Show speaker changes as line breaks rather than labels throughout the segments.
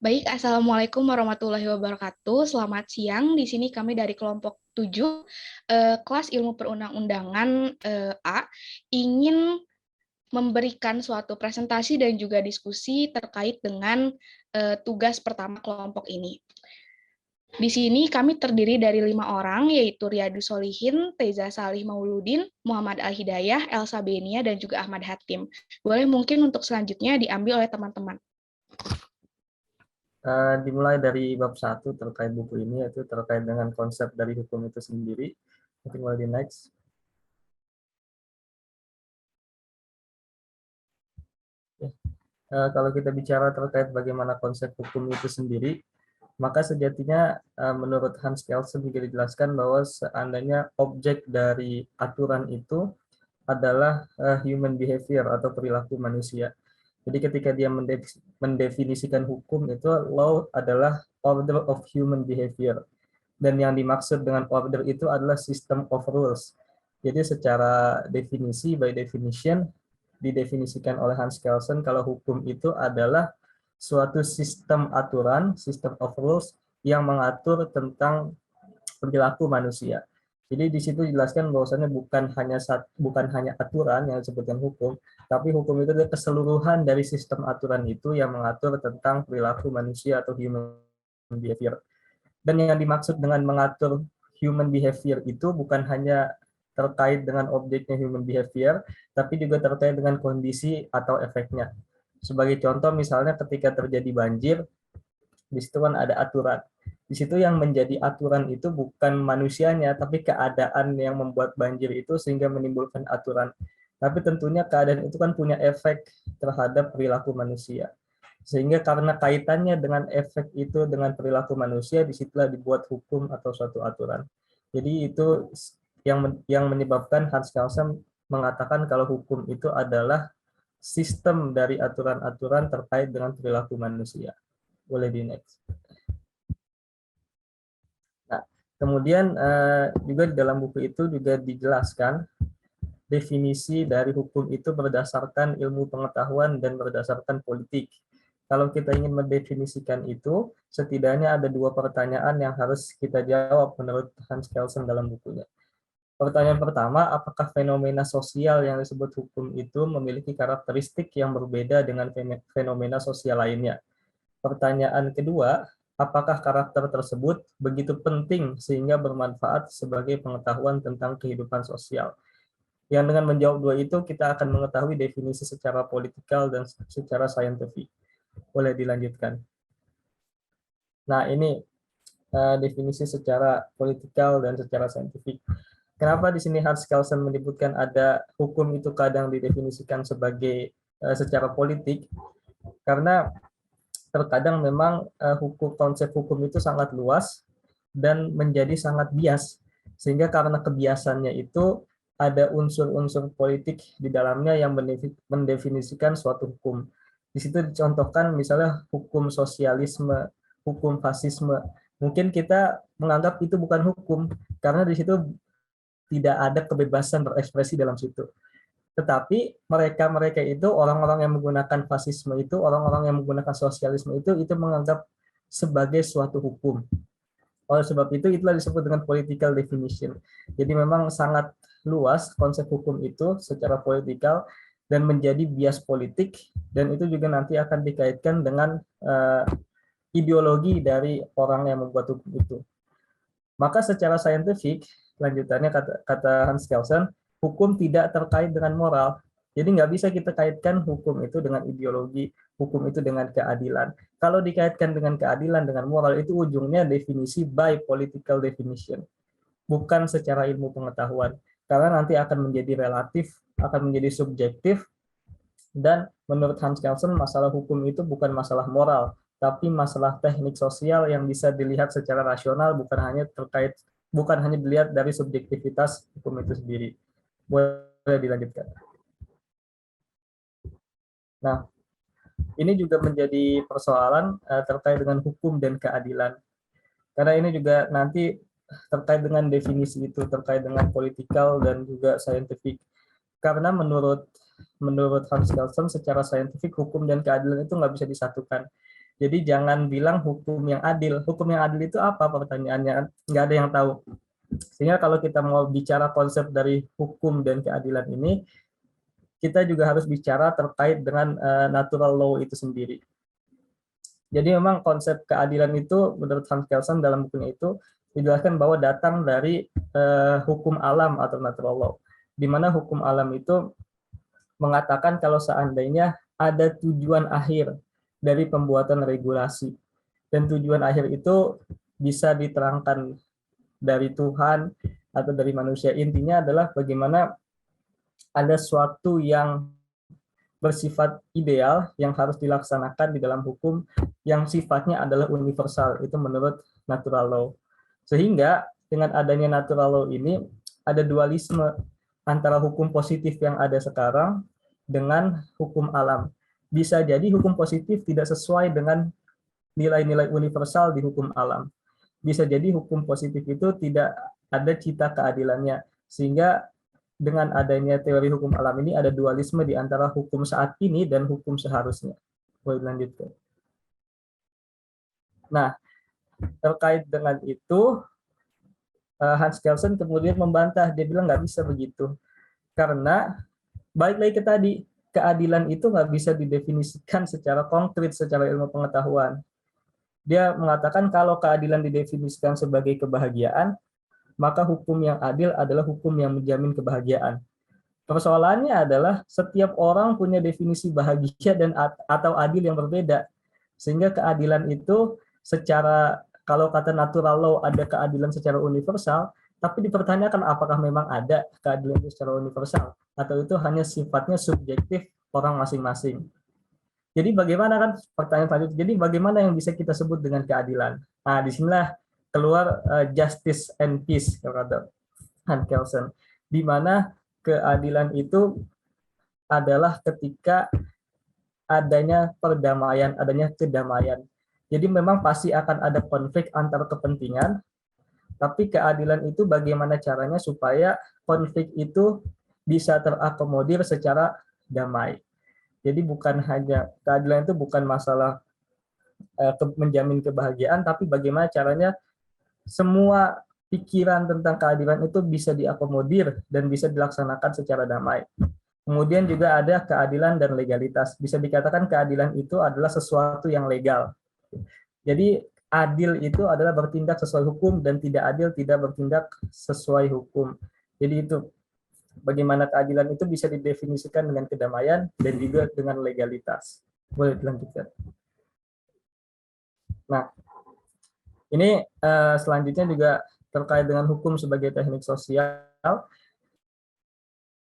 Baik, Assalamualaikum warahmatullahi wabarakatuh. Selamat siang. Di sini kami dari kelompok 7, kelas ilmu perundang-undangan A, ingin memberikan suatu presentasi dan juga diskusi terkait dengan tugas pertama kelompok ini. Di sini kami terdiri dari 5 orang, yaitu Riyadus Solihin, Teza Salih Mauludin, Muhammad Al-Hidayah, Elsa Benia, dan juga Ahmad Hatim. Boleh mungkin untuk selanjutnya diambil oleh teman-teman.
Dimulai dari bab 1 terkait buku ini, yaitu terkait dengan konsep dari hukum itu sendiri. Mungkin mulai di next. Kalau kita bicara terkait bagaimana konsep hukum itu sendiri, maka sejatinya menurut Hans Kelsen juga dijelaskan bahwa seandainya objek dari aturan itu adalah human behavior atau perilaku manusia. Jadi ketika dia mendefinisikan hukum itu, law adalah order of human behavior. Dan yang dimaksud dengan order itu adalah system of rules. Jadi secara definisi, by definition, didefinisikan oleh Hans Kelsen kalau hukum itu adalah suatu sistem aturan, system of rules, yang mengatur tentang perilaku manusia. Jadi di situ dijelaskan bahwasannya bukan hanya aturan yang disebutkan hukum, tapi hukum itu adalah keseluruhan dari sistem aturan itu yang mengatur tentang perilaku manusia atau human behavior. Dan yang dimaksud dengan mengatur human behavior itu bukan hanya terkait dengan objeknya human behavior, tapi juga terkait dengan kondisi atau efeknya. Sebagai contoh, misalnya ketika terjadi banjir, di situ kan ada aturan. Di situ yang menjadi aturan itu bukan manusianya, tapi keadaan yang membuat banjir itu sehingga menimbulkan aturan. Tapi tentunya keadaan itu kan punya efek terhadap perilaku manusia. Sehingga karena kaitannya dengan efek itu dengan perilaku manusia, disitulah dibuat hukum atau suatu aturan. Jadi itu yang menyebabkan Hans Kelsen mengatakan kalau hukum itu adalah sistem dari aturan-aturan terkait dengan perilaku manusia. Boleh di next. Nah, kemudian juga di dalam buku itu juga dijelaskan definisi dari hukum itu berdasarkan ilmu pengetahuan dan berdasarkan politik. Kalau kita ingin mendefinisikan itu, setidaknya ada 2 pertanyaan yang harus kita jawab menurut Hans Kelsen dalam bukunya. Pertanyaan pertama, apakah fenomena sosial yang disebut hukum itu memiliki karakteristik yang berbeda dengan fenomena sosial lainnya? Pertanyaan kedua, apakah karakter tersebut begitu penting sehingga bermanfaat sebagai pengetahuan tentang kehidupan sosial? Yang dengan menjawab 2 itu, kita akan mengetahui definisi secara politikal dan secara saintifik. Boleh dilanjutkan. Nah, ini definisi secara politikal dan secara saintifik. Kenapa di sini Hans Kelsen menyebutkan ada hukum itu kadang didefinisikan sebagai secara politik? Karena terkadang memang konsep hukum itu sangat luas dan menjadi sangat bias. Sehingga karena kebiasannya itu ada unsur-unsur politik di dalamnya yang mendefinisikan suatu hukum. Di situ dicontohkan misalnya hukum sosialisme, hukum fasisme. Mungkin kita menganggap itu bukan hukum karena di situ tidak ada kebebasan berekspresi dalam situ. Tetapi mereka itu, orang-orang yang menggunakan fasisme itu, orang-orang yang menggunakan sosialisme itu menganggap sebagai suatu hukum. Oleh sebab itu, itulah disebut dengan political definition. Jadi memang sangat luas konsep hukum itu secara politikal dan menjadi bias politik, dan itu juga nanti akan dikaitkan dengan ideologi dari orang yang membuat hukum itu. Maka secara saintifik, lanjutannya kata Hans Kelsen, hukum tidak terkait dengan moral. Jadi nggak bisa kita kaitkan hukum itu dengan ideologi, hukum itu dengan keadilan. Kalau dikaitkan dengan keadilan, dengan moral, itu ujungnya definisi by political definition. Bukan secara ilmu pengetahuan. Karena nanti akan menjadi relatif, akan menjadi subjektif, dan menurut Hans Kelsen, masalah hukum itu bukan masalah moral, tapi masalah teknik sosial yang bisa dilihat secara rasional, bukan hanya dilihat dari subjektivitas hukum itu sendiri. Boleh dilanjutkan. Nah, ini juga menjadi persoalan terkait dengan hukum dan keadilan. Karena ini juga nanti terkait dengan definisi itu, terkait dengan politikal dan juga saintifik. Karena menurut Hans Kelsen, secara saintifik hukum dan keadilan itu nggak bisa disatukan. Jadi jangan bilang hukum yang adil. Hukum yang adil itu apa pertanyaannya? Nggak ada yang tahu. Sehingga kalau kita mau bicara konsep dari hukum dan keadilan ini, kita juga harus bicara terkait dengan natural law itu sendiri. Jadi memang konsep keadilan itu menurut Hans Kelsen dalam bukunya itu dijelaskan bahwa datang dari hukum alam atau natural law. Di mana hukum alam itu mengatakan kalau seandainya ada tujuan akhir dari pembuatan regulasi. Dan tujuan akhir itu bisa diterangkan dari Tuhan atau dari manusia. Intinya adalah bagaimana ada suatu yang bersifat ideal yang harus dilaksanakan di dalam hukum yang sifatnya adalah universal. Itu menurut natural law. Sehingga dengan adanya natural law ini ada dualisme antara hukum positif yang ada sekarang dengan hukum alam. Bisa jadi hukum positif tidak sesuai dengan nilai-nilai universal di hukum alam. Bisa jadi hukum positif itu tidak ada cita keadilannya. Sehingga dengan adanya teori hukum alam ini ada dualisme di antara hukum saat ini dan hukum seharusnya. Boleh lanjutkan. Nah, terkait dengan itu, Hans Kelsen kemudian membantah. Dia bilang nggak bisa begitu. Karena, balik lagi ke tadi, keadilan itu nggak bisa didefinisikan secara konkret, secara ilmu pengetahuan. Dia mengatakan kalau keadilan didefinisikan sebagai kebahagiaan, maka hukum yang adil adalah hukum yang menjamin kebahagiaan. Persoalannya adalah setiap orang punya definisi bahagia dan atau adil yang berbeda. Sehingga keadilan itu secara, kalau kata natural law ada keadilan secara universal, tapi dipertanyakan apakah memang ada keadilan itu secara universal atau itu hanya sifatnya subjektif orang masing-masing. Jadi bagaimana kan pertanyaan selanjutnya, jadi bagaimana yang bisa kita sebut dengan keadilan? Nah, disinilah keluar justice and peace, kata Hans Kelsen, di mana keadilan itu adalah ketika adanya perdamaian, adanya kedamaian. Jadi memang pasti akan ada konflik antar kepentingan, tapi keadilan itu bagaimana caranya supaya konflik itu bisa terakomodir secara damai. Jadi bukan hanya, keadilan itu bukan masalah menjamin kebahagiaan, tapi bagaimana caranya semua pikiran tentang keadilan itu bisa diakomodir dan bisa dilaksanakan secara damai. Kemudian juga ada keadilan dan legalitas. Bisa dikatakan keadilan itu adalah sesuatu yang legal. Jadi adil itu adalah bertindak sesuai hukum dan tidak adil tidak bertindak sesuai hukum. Jadi itu bagaimana keadilan itu bisa didefinisikan dengan kedamaian dan juga dengan legalitas. Boleh dilanjutkan. Nah, ini selanjutnya juga terkait dengan hukum sebagai teknik sosial.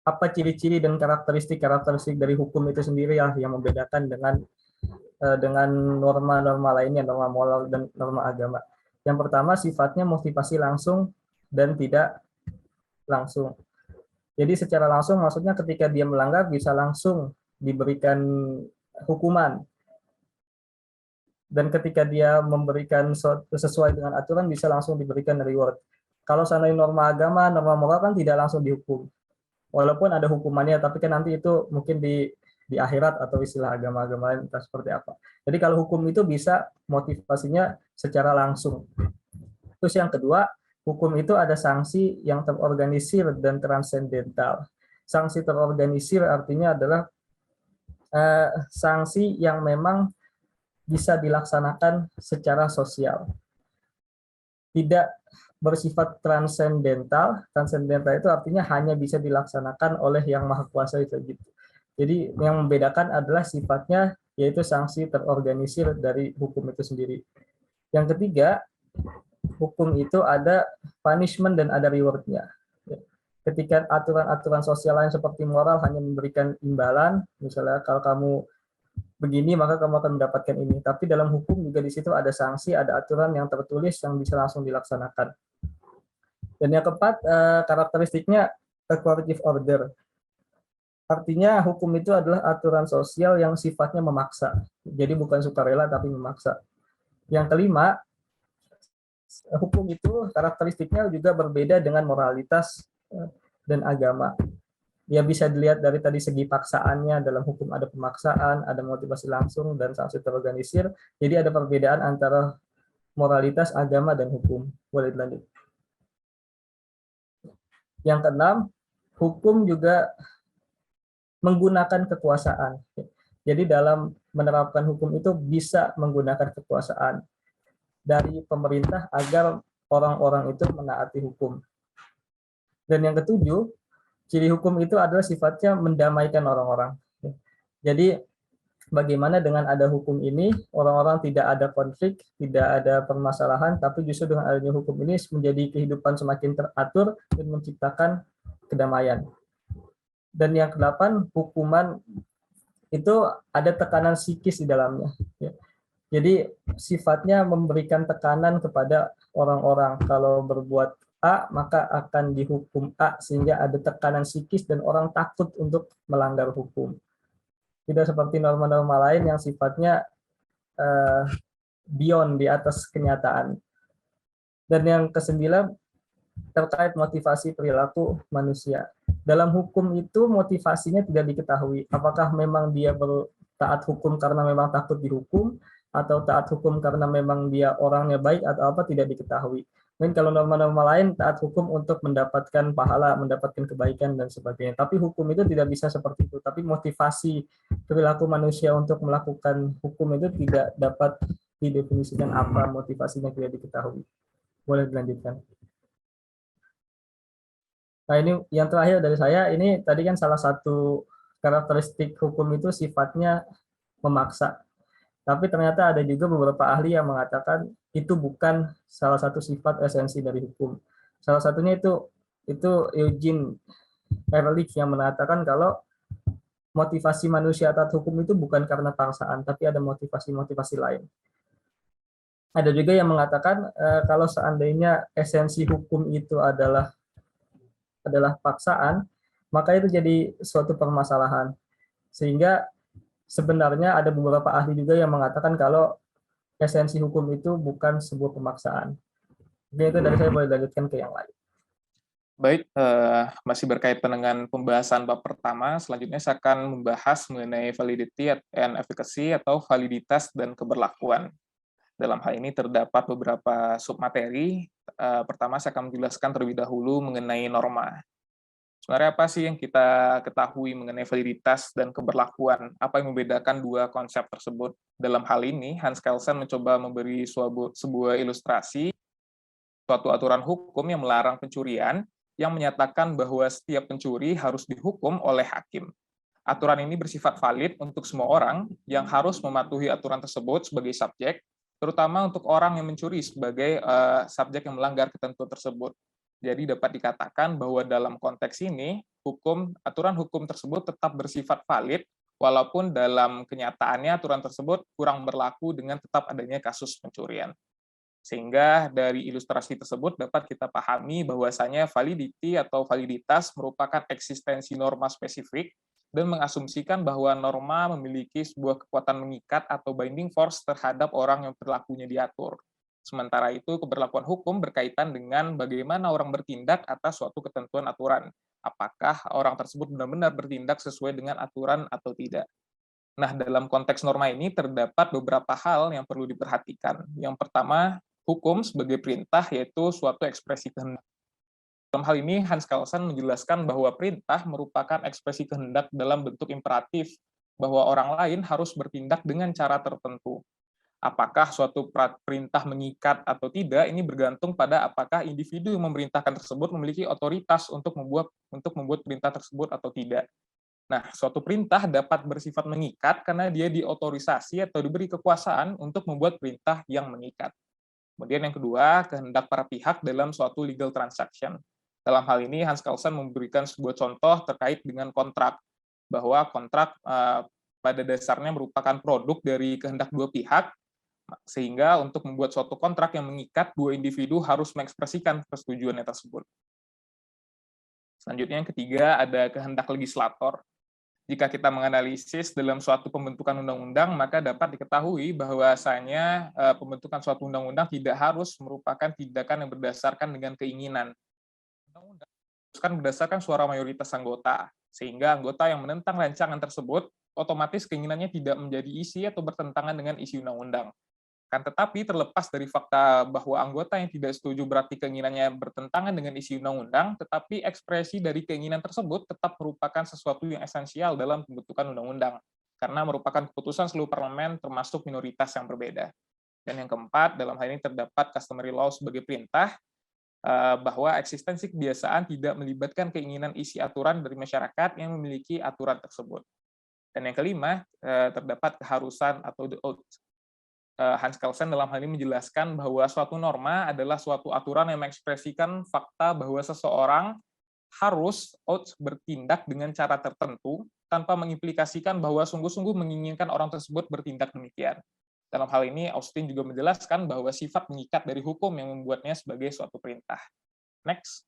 Apa ciri-ciri dan karakteristik dari hukum itu sendiri yang membedakan dengan norma-norma lainnya, norma moral dan norma agama. Yang pertama, sifatnya motivasi langsung dan tidak langsung. Jadi secara langsung maksudnya ketika dia melanggar bisa langsung diberikan hukuman. Dan ketika dia memberikan sesuai dengan aturan bisa langsung diberikan reward. Kalau seandainya norma agama, norma moral kan tidak langsung dihukum. Walaupun ada hukumannya, tapi kan nanti itu mungkin di akhirat atau istilah agama-agama lain entah seperti apa. Jadi kalau hukum itu bisa motivasinya secara langsung. Terus yang kedua, hukum itu ada sanksi yang terorganisir dan transendental. Sanksi terorganisir artinya adalah sanksi yang memang bisa dilaksanakan secara sosial. Tidak bersifat transendental. Transendental itu artinya hanya bisa dilaksanakan oleh yang maha kuasa itu gitu. Jadi yang membedakan adalah sifatnya yaitu sanksi terorganisir dari hukum itu sendiri. Yang ketiga, hukum itu ada punishment dan ada reward-nya. Ketika aturan-aturan sosial lain seperti moral hanya memberikan imbalan, misalnya kalau kamu begini maka kamu akan mendapatkan ini. Tapi dalam hukum juga di situ ada sanksi, ada aturan yang tertulis yang bisa langsung dilaksanakan. Dan yang keempat, karakteristiknya coercive order. Artinya hukum itu adalah aturan sosial yang sifatnya memaksa. Jadi bukan sukarela tapi memaksa. Yang kelima, hukum itu karakteristiknya juga berbeda dengan moralitas dan agama. Ya bisa dilihat dari tadi segi paksaannya, dalam hukum ada pemaksaan, ada motivasi langsung, dan sanksi terorganisir. Jadi ada perbedaan antara moralitas, agama, dan hukum. Boleh dilanjut. Yang keenam, hukum juga menggunakan kekuasaan. Jadi dalam menerapkan hukum itu bisa menggunakan kekuasaan dari pemerintah agar orang-orang itu menaati hukum. Dan yang ketujuh, ciri hukum itu adalah sifatnya mendamaikan orang-orang. Jadi bagaimana dengan ada hukum ini, orang-orang tidak ada konflik, tidak ada permasalahan, tapi justru dengan adanya hukum ini menjadi kehidupan semakin teratur dan menciptakan kedamaian. Dan yang kedelapan, hukuman itu ada tekanan psikis di dalamnya. Jadi sifatnya memberikan tekanan kepada orang-orang. Kalau berbuat A, maka akan dihukum A, sehingga ada tekanan psikis dan orang takut untuk melanggar hukum. Tidak seperti norma-norma lain yang sifatnya beyond, di atas kenyataan. Dan yang kesembilan, terkait motivasi perilaku manusia. Dalam hukum itu motivasinya tidak diketahui. Apakah memang dia taat hukum karena memang takut dihukum, atau taat hukum karena memang dia orangnya baik, atau apa, tidak diketahui. Mungkin kalau norma-norma lain taat hukum untuk mendapatkan pahala, mendapatkan kebaikan, dan sebagainya. Tapi hukum itu tidak bisa seperti itu. Tapi motivasi perilaku manusia untuk melakukan hukum itu tidak dapat didefinisikan apa motivasinya, tidak diketahui. Boleh dilanjutkan. Nah, ini yang terakhir dari saya, ini tadi kan salah satu karakteristik hukum itu sifatnya memaksa. Tapi ternyata ada juga beberapa ahli yang mengatakan itu bukan salah satu sifat esensi dari hukum. Salah satunya itu Eugene Ehrlich yang mengatakan kalau motivasi manusia taat hukum itu bukan karena paksaan, tapi ada motivasi-motivasi lain. Ada juga yang mengatakan kalau seandainya esensi hukum itu adalah paksaan, maka itu jadi suatu permasalahan. Sehingga sebenarnya ada beberapa ahli juga yang mengatakan kalau esensi hukum itu bukan sebuah pemaksaan. Jadi itu dari saya, boleh lanjutkan ke yang lain.
Baik, masih berkaitan dengan pembahasan bab pertama, selanjutnya saya akan membahas mengenai validity and efficacy atau validitas dan keberlakuan. Dalam hal ini terdapat beberapa submateri. Pertama, saya akan menjelaskan terlebih dahulu mengenai norma. Sebenarnya apa sih yang kita ketahui mengenai validitas dan keberlakuan? Apa yang membedakan dua konsep tersebut? Dalam hal ini, Hans Kelsen mencoba memberi sebuah ilustrasi suatu aturan hukum yang melarang pencurian, yang menyatakan bahwa setiap pencuri harus dihukum oleh hakim. Aturan ini bersifat valid untuk semua orang yang harus mematuhi aturan tersebut sebagai subjek, terutama untuk orang yang mencuri sebagai subjek yang melanggar ketentuan tersebut. Jadi dapat dikatakan bahwa dalam konteks ini, aturan hukum tersebut tetap bersifat valid, walaupun dalam kenyataannya aturan tersebut kurang berlaku dengan tetap adanya kasus pencurian. Sehingga dari ilustrasi tersebut dapat kita pahami bahwasanya validity atau validitas merupakan eksistensi norma spesifik dan mengasumsikan bahwa norma memiliki sebuah kekuatan mengikat atau binding force terhadap orang yang perilakunya diatur. Sementara itu, keberlakuan hukum berkaitan dengan bagaimana orang bertindak atas suatu ketentuan aturan. Apakah orang tersebut benar-benar bertindak sesuai dengan aturan atau tidak. Nah, dalam konteks norma ini terdapat beberapa hal yang perlu diperhatikan. Yang pertama, hukum sebagai perintah, yaitu suatu ekspresi kehendak. Dalam hal ini, Hans Kelsen menjelaskan bahwa perintah merupakan ekspresi kehendak dalam bentuk imperatif, bahwa orang lain harus bertindak dengan cara tertentu. Apakah suatu perintah mengikat atau tidak, ini bergantung pada apakah individu yang memerintahkan tersebut memiliki otoritas untuk membuat perintah tersebut atau tidak. Nah, suatu perintah dapat bersifat mengikat karena dia diotorisasi atau diberi kekuasaan untuk membuat perintah yang mengikat. Kemudian yang kedua, kehendak para pihak dalam suatu legal transaction. Dalam hal ini, Hans Kelsen memberikan sebuah contoh terkait dengan kontrak, bahwa kontrak pada dasarnya merupakan produk dari kehendak dua pihak, sehingga untuk membuat suatu kontrak yang mengikat, dua individu harus mengekspresikan persetujuannya tersebut. Selanjutnya yang ketiga, ada kehendak legislator. Jika kita menganalisis dalam suatu pembentukan undang-undang, maka dapat diketahui bahwasanya pembentukan suatu undang-undang tidak harus merupakan tindakan yang berdasarkan dengan keinginan. berdasarkan suara mayoritas anggota, sehingga anggota yang menentang rancangan tersebut otomatis keinginannya tidak menjadi isi atau bertentangan dengan isi undang-undang. Kan tetapi terlepas dari fakta bahwa anggota yang tidak setuju berarti keinginannya bertentangan dengan isi undang-undang, tetapi ekspresi dari keinginan tersebut tetap merupakan sesuatu yang esensial dalam pembentukan undang-undang, karena merupakan keputusan seluruh parlemen termasuk minoritas yang berbeda. Dan yang keempat, dalam hal ini terdapat customary law sebagai perintah, bahwa eksistensi kebiasaan tidak melibatkan keinginan isi aturan dari masyarakat yang memiliki aturan tersebut. Dan yang kelima, terdapat keharusan atau the oath. Hans Kelsen dalam hal ini menjelaskan bahwa suatu norma adalah suatu aturan yang mengekspresikan fakta bahwa seseorang harus bertindak dengan cara tertentu tanpa mengimplikasikan bahwa sungguh-sungguh menginginkan orang tersebut bertindak demikian. Dalam hal ini, Austin juga menjelaskan bahwa sifat mengikat dari hukum yang membuatnya sebagai suatu perintah. Next.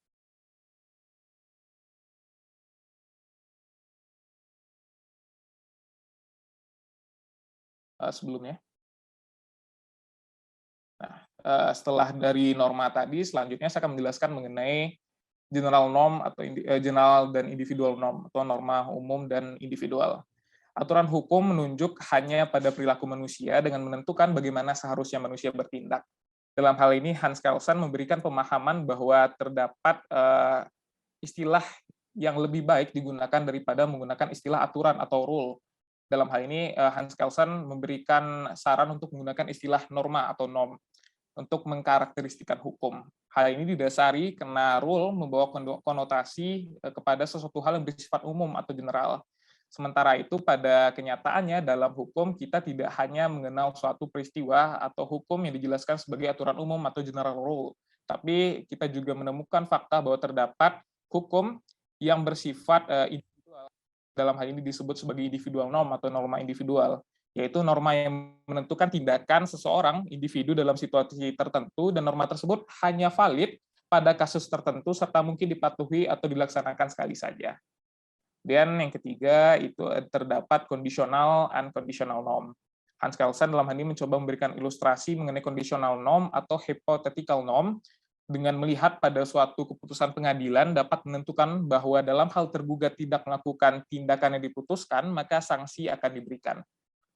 Sebelumnya. Nah, setelah dari norma tadi, selanjutnya saya akan menjelaskan mengenai general norm atau general dan individual norm atau norma umum dan individual. Aturan hukum menunjuk hanya pada perilaku manusia dengan menentukan bagaimana seharusnya manusia bertindak. Dalam hal ini Hans Kelsen memberikan pemahaman bahwa terdapat istilah yang lebih baik digunakan daripada menggunakan istilah aturan atau rule. Dalam hal ini Hans Kelsen memberikan saran untuk menggunakan istilah norma atau norm untuk mengkarakteristikan hukum. Hal ini didasari karena rule membawa konotasi kepada sesuatu hal yang bersifat umum atau general. Sementara itu pada kenyataannya dalam hukum kita tidak hanya mengenal suatu peristiwa atau hukum yang dijelaskan sebagai aturan umum atau general rule, tapi kita juga menemukan fakta bahwa terdapat hukum yang bersifat individual. Dalam hal ini disebut sebagai individual norm atau norma individual, yaitu norma yang menentukan tindakan seseorang individu dalam situasi tertentu, dan norma tersebut hanya valid pada kasus tertentu serta mungkin dipatuhi atau dilaksanakan sekali saja. Dan yang ketiga itu terdapat conditional unconditional norm. Hans Kelsen dalam hal ini mencoba memberikan ilustrasi mengenai conditional norm atau hypothetical norm dengan melihat pada suatu keputusan pengadilan dapat menentukan bahwa dalam hal tergugat tidak melakukan tindakan yang diputuskan, maka sanksi akan diberikan.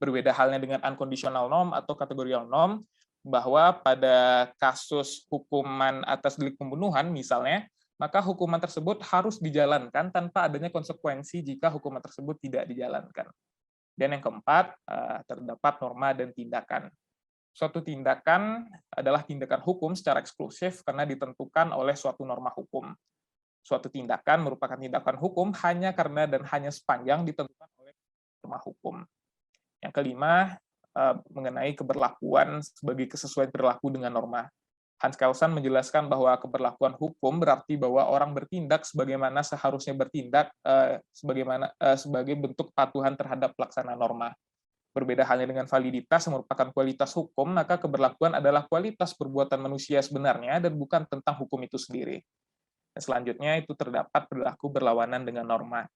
Berbeda halnya dengan unconditional norm atau kategorial norm, bahwa pada kasus hukuman atas delik pembunuhan misalnya, maka hukuman tersebut harus dijalankan tanpa adanya konsekuensi jika hukuman tersebut tidak dijalankan. Dan yang keempat, terdapat norma dan tindakan. Suatu tindakan adalah tindakan hukum secara eksklusif karena ditentukan oleh suatu norma hukum. Suatu tindakan merupakan tindakan hukum hanya karena dan hanya sepanjang ditentukan oleh norma hukum. Yang kelima, mengenai keberlakuan sebagai kesesuaian perilaku dengan norma. Hans Kelsen menjelaskan bahwa keberlakuan hukum berarti bahwa orang bertindak sebagaimana seharusnya bertindak sebagai bentuk kepatuhan terhadap pelaksanaan norma. Berbeda halnya dengan validitas yang merupakan kualitas hukum, maka keberlakuan adalah kualitas perbuatan manusia sebenarnya dan bukan tentang hukum itu sendiri. Dan selanjutnya itu terdapat perilaku berlawanan dengan norma.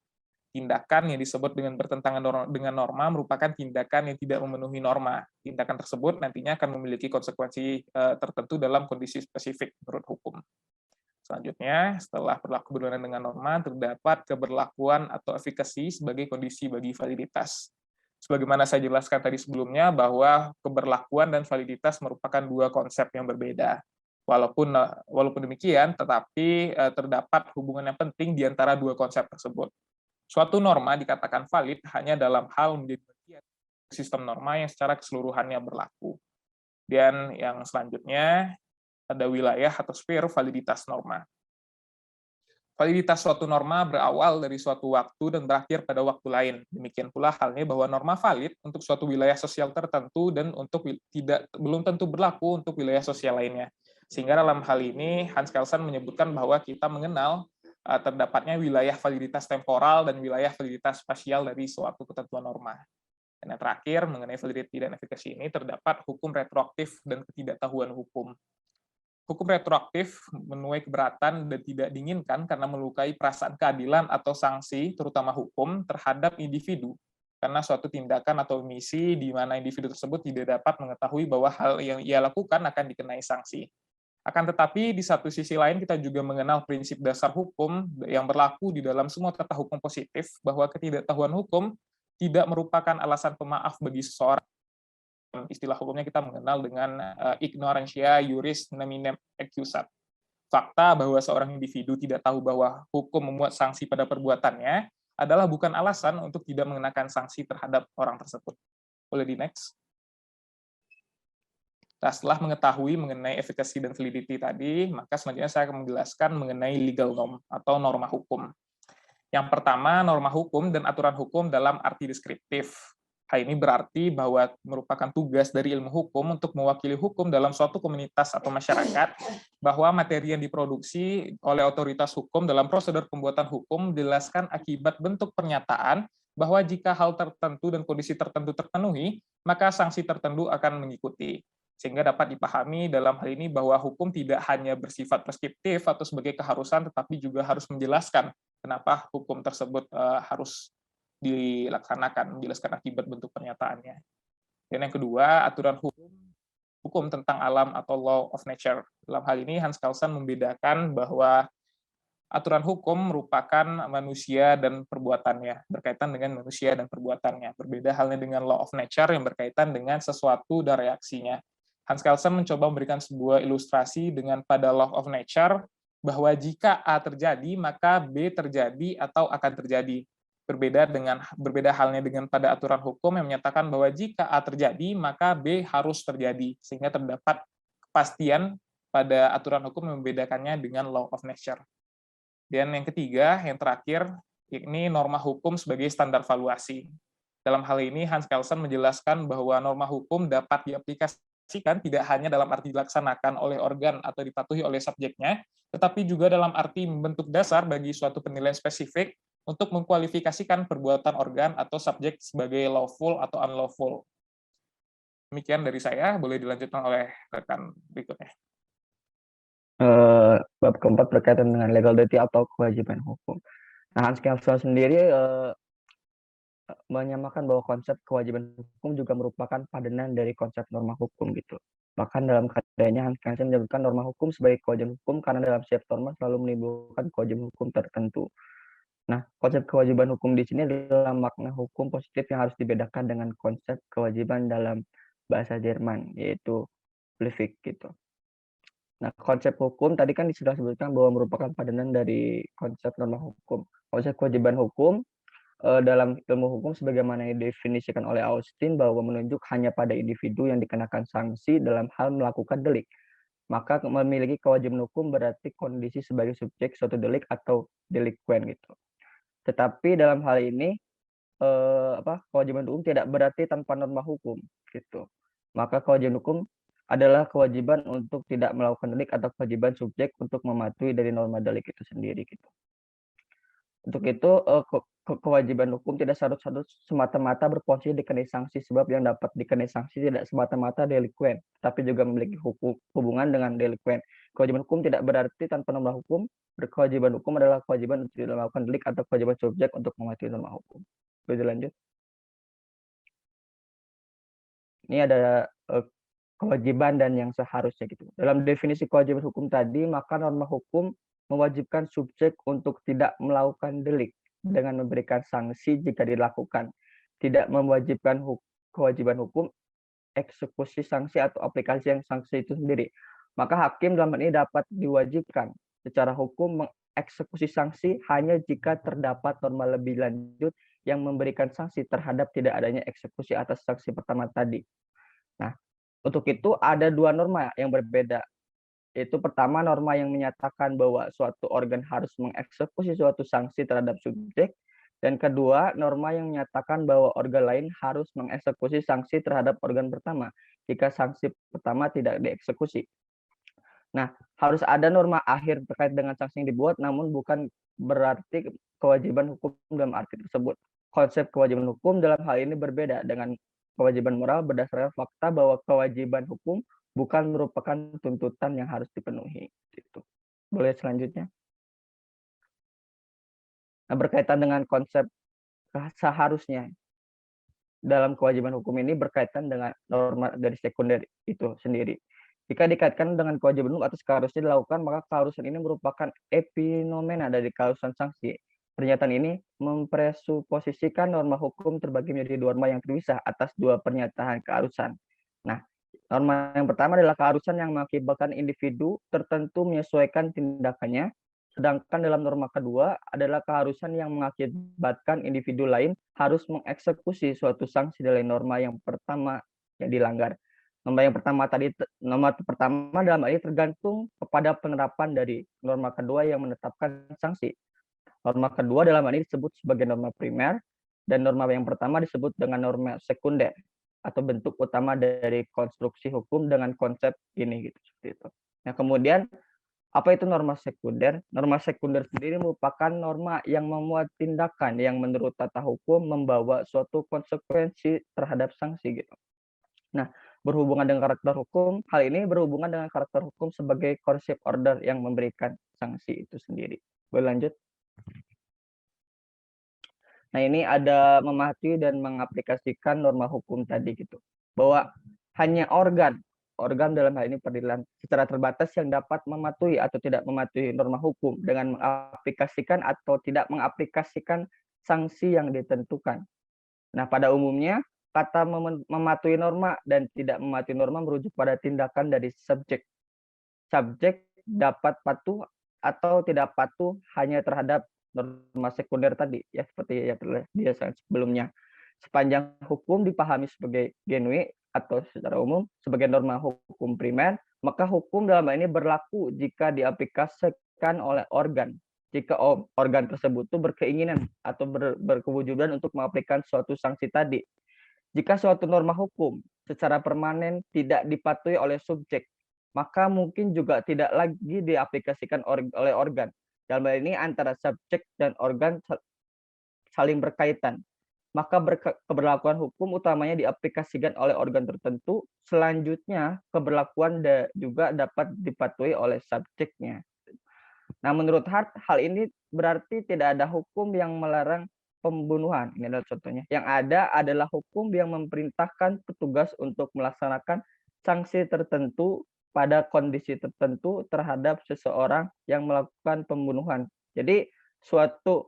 Tindakan yang disebut dengan bertentangan dengan norma merupakan tindakan yang tidak memenuhi norma. Tindakan tersebut nantinya akan memiliki konsekuensi tertentu dalam kondisi spesifik menurut hukum. Selanjutnya, setelah perilaku berlawanan dengan norma, terdapat keberlakuan atau efikasi sebagai kondisi bagi validitas. Sebagaimana saya jelaskan tadi sebelumnya, bahwa keberlakuan dan validitas merupakan dua konsep yang berbeda. Walaupun demikian, tetapi terdapat hubungan yang penting di antara dua konsep tersebut. Suatu norma dikatakan valid hanya dalam hal menjadi bagian sistem norma yang secara keseluruhannya berlaku. Dan yang selanjutnya ada wilayah atau sphere validitas norma. Validitas suatu norma berawal dari suatu waktu dan berakhir pada waktu lain. Demikian pula halnya bahwa norma valid untuk suatu wilayah sosial tertentu dan belum tentu berlaku untuk wilayah sosial lainnya. Sehingga dalam hal ini Hans Kelsen menyebutkan bahwa kita mengenal terdapatnya wilayah validitas temporal dan wilayah validitas spasial dari suatu ketentuan norma. Dan yang terakhir, mengenai validity dan efikasi ini, terdapat hukum retroaktif dan ketidaktahuan hukum. Hukum retroaktif menuai keberatan dan tidak diinginkan karena melukai perasaan keadilan atau sanksi, terutama hukum, terhadap individu, karena suatu tindakan atau omisi di mana individu tersebut tidak dapat mengetahui bahwa hal yang ia lakukan akan dikenai sanksi. Akan tetapi di satu sisi lain kita juga mengenal prinsip dasar hukum yang berlaku di dalam semua tata hukum positif, bahwa ketidaktahuan hukum tidak merupakan alasan pemaaf bagi seseorang. Istilah hukumnya kita mengenal dengan ignorantia juris neminem accusat. Fakta bahwa seorang individu tidak tahu bahwa hukum memuat sanksi pada perbuatannya adalah bukan alasan untuk tidak mengenakan sanksi terhadap orang tersebut. Boleh di next? Nah, setelah mengetahui mengenai efficacy dan validity tadi, maka selanjutnya saya akan menjelaskan mengenai legal norm atau norma hukum. Yang pertama, norma hukum dan aturan hukum dalam arti deskriptif. Hal ini berarti bahwa merupakan tugas dari ilmu hukum untuk mewakili hukum dalam suatu komunitas atau masyarakat, bahwa materi yang diproduksi oleh otoritas hukum dalam prosedur pembuatan hukum dijelaskan akibat bentuk pernyataan bahwa jika hal tertentu dan kondisi tertentu terpenuhi, maka sanksi tertentu akan mengikuti. Sehingga dapat dipahami dalam hal ini bahwa hukum tidak hanya bersifat preskriptif atau sebagai keharusan, tetapi juga harus menjelaskan kenapa hukum tersebut harus dilaksanakan, menjelaskan akibat bentuk pernyataannya. Dan yang kedua, aturan hukum tentang alam atau law of nature. Dalam hal ini Hans Kelsen membedakan bahwa aturan hukum merupakan manusia dan perbuatannya, berkaitan dengan manusia dan perbuatannya. Berbeda halnya dengan law of nature yang berkaitan dengan sesuatu dan reaksinya. Hans Kelsen mencoba memberikan sebuah ilustrasi dengan pada law of nature, bahwa jika A terjadi, maka B terjadi atau akan terjadi. Berbeda halnya dengan pada aturan hukum yang menyatakan bahwa jika A terjadi, maka B harus terjadi. Sehingga terdapat kepastian pada aturan hukum yang membedakannya dengan law of nature. Dan yang ketiga, yang terakhir, yakni norma hukum sebagai standar valuasi. Dalam hal ini, Hans Kelsen menjelaskan bahwa norma hukum dapat diaplikasikan tidak hanya dalam arti dilaksanakan oleh organ atau dipatuhi oleh subjeknya, tetapi juga dalam arti membentuk dasar bagi suatu penilaian spesifik untuk mengkualifikasikan perbuatan organ atau subjek sebagai lawful atau unlawful. Demikian dari saya, boleh dilanjutkan oleh rekan berikutnya.
Bab keempat berkaitan dengan legal duty atau kewajiban hukum. Nah, Hans Kelsen sendiri menyamakan bahwa konsep kewajiban hukum juga merupakan padanan dari konsep norma hukum gitu. Bahkan dalam karyanya Hans Kelsen menyebutkan norma hukum sebagai kewajiban hukum karena dalam setiap norma selalu menimbulkan kewajiban hukum tertentu. Nah, konsep kewajiban hukum di sini adalah makna hukum positif yang harus dibedakan dengan konsep kewajiban dalam bahasa Jerman, yaitu Pflicht gitu. Nah, konsep hukum tadi kan sudah disebutkan bahwa merupakan padanan dari konsep norma hukum. Konsep kewajiban hukum dalam ilmu hukum sebagaimana didefinisikan oleh Austin bahwa menunjuk hanya pada individu yang dikenakan sanksi dalam hal melakukan delik. Maka memiliki kewajiban hukum berarti kondisi sebagai subjek suatu delik atau delikuen gitu. Tetapi dalam hal ini kewajiban hukum tidak berarti tanpa norma hukum gitu. Maka kewajiban hukum adalah kewajiban untuk tidak melakukan delik atau kewajiban subjek untuk mematuhi dari norma delik itu sendiri gitu. Untuk itu kewajiban hukum tidak harus semata-mata berposisi dikenai sanksi, sebab yang dapat dikenai sanksi tidak semata-mata delikuen, tapi juga memiliki hubungan dengan delikuen. Kewajiban hukum tidak berarti tanpa norma hukum. Berkewajiban hukum adalah kewajiban untuk tidak melakukan delik atau kewajiban subjek untuk mematuhi norma hukum. Boleh lanjut. Ini ada kewajiban dan yang seharusnya gitu. Dalam definisi kewajiban hukum tadi, maka norma hukum mewajibkan subjek untuk tidak melakukan delik dengan memberikan sanksi jika dilakukan. Tidak mewajibkan kewajiban hukum eksekusi sanksi atau aplikasi yang sanksi itu sendiri. Maka hakim dalam hal ini dapat diwajibkan secara hukum mengeksekusi sanksi hanya jika terdapat norma lebih lanjut yang memberikan sanksi terhadap tidak adanya eksekusi atas sanksi pertama tadi. Nah, untuk itu ada dua norma yang berbeda. Itu pertama, norma yang menyatakan bahwa suatu organ harus mengeksekusi suatu sanksi terhadap subjek, dan kedua, norma yang menyatakan bahwa organ lain harus mengeksekusi sanksi terhadap organ pertama jika sanksi pertama tidak dieksekusi. Nah, harus ada norma akhir terkait dengan sanksi yang dibuat, namun bukan berarti kewajiban hukum dalam arti tersebut. Konsep kewajiban hukum dalam hal ini berbeda dengan kewajiban moral berdasarkan fakta bahwa kewajiban hukum bukan merupakan tuntutan yang harus dipenuhi. Gitu. Boleh selanjutnya. Nah, berkaitan dengan konsep seharusnya dalam kewajiban hukum ini berkaitan dengan norma dari sekunder itu sendiri. Jika dikaitkan dengan kewajiban hukum atau seharusnya dilakukan, maka keharusan ini merupakan epinomena dari keharusan sanksi. Pernyataan ini mempresuposisikan norma hukum terbagi menjadi dua norma yang terpisah atas dua pernyataan keharusan. Nah, norma yang pertama adalah keharusan yang mengakibatkan individu tertentu menyesuaikan tindakannya, sedangkan dalam norma kedua adalah keharusan yang mengakibatkan individu lain harus mengeksekusi suatu sanksi dari norma yang pertama yang dilanggar. Norma pertama dalam hal ini tergantung kepada penerapan dari norma kedua yang menetapkan sanksi. Norma kedua dalam hal ini disebut sebagai norma primer, dan norma yang pertama disebut dengan norma sekunder atau bentuk utama dari konstruksi hukum dengan konsep ini gitu, seperti itu. Nah, kemudian apa itu norma sekunder? Norma sekunder sendiri merupakan norma yang memuat tindakan yang menurut tata hukum membawa suatu konsekuensi terhadap sanksi gitu. Nah, berhubungan dengan karakter hukum, hal ini berhubungan dengan karakter hukum sebagai coercive order yang memberikan sanksi itu sendiri. Boleh lanjut? Nah, ini ada memahami dan mengaplikasikan norma hukum tadi gitu. Bahwa hanya organ dalam hal ini peradilan secara terbatas yang dapat mematuhi atau tidak mematuhi norma hukum dengan mengaplikasikan atau tidak mengaplikasikan sanksi yang ditentukan. Nah, pada umumnya kata mematuhi norma dan tidak mematuhi norma merujuk pada tindakan dari subjek. Subjek dapat patuh atau tidak patuh hanya terhadap norma sekunder tadi, ya seperti yang telah dijelaskan sebelumnya. Sepanjang hukum dipahami sebagai genui atau secara umum sebagai norma hukum primer, maka hukum dalam hal ini berlaku jika diaplikasikan oleh organ. Jika organ tersebut itu berkeinginan atau berkewajiban untuk mengaplikasikan suatu sanksi tadi. Jika suatu norma hukum secara permanen tidak dipatuhi oleh subjek, maka mungkin juga tidak lagi diaplikasikan oleh organ. Dalam hal ini antara subjek dan organ saling berkaitan. Maka keberlakuan hukum utamanya diaplikasikan oleh organ tertentu. Selanjutnya, keberlakuan juga dapat dipatuhi oleh subjeknya. Nah, menurut Hart, hal ini berarti tidak ada hukum yang melarang pembunuhan. Ini adalah contohnya. Yang ada adalah hukum yang memerintahkan petugas untuk melaksanakan sanksi tertentu pada kondisi tertentu terhadap seseorang yang melakukan pembunuhan. Jadi suatu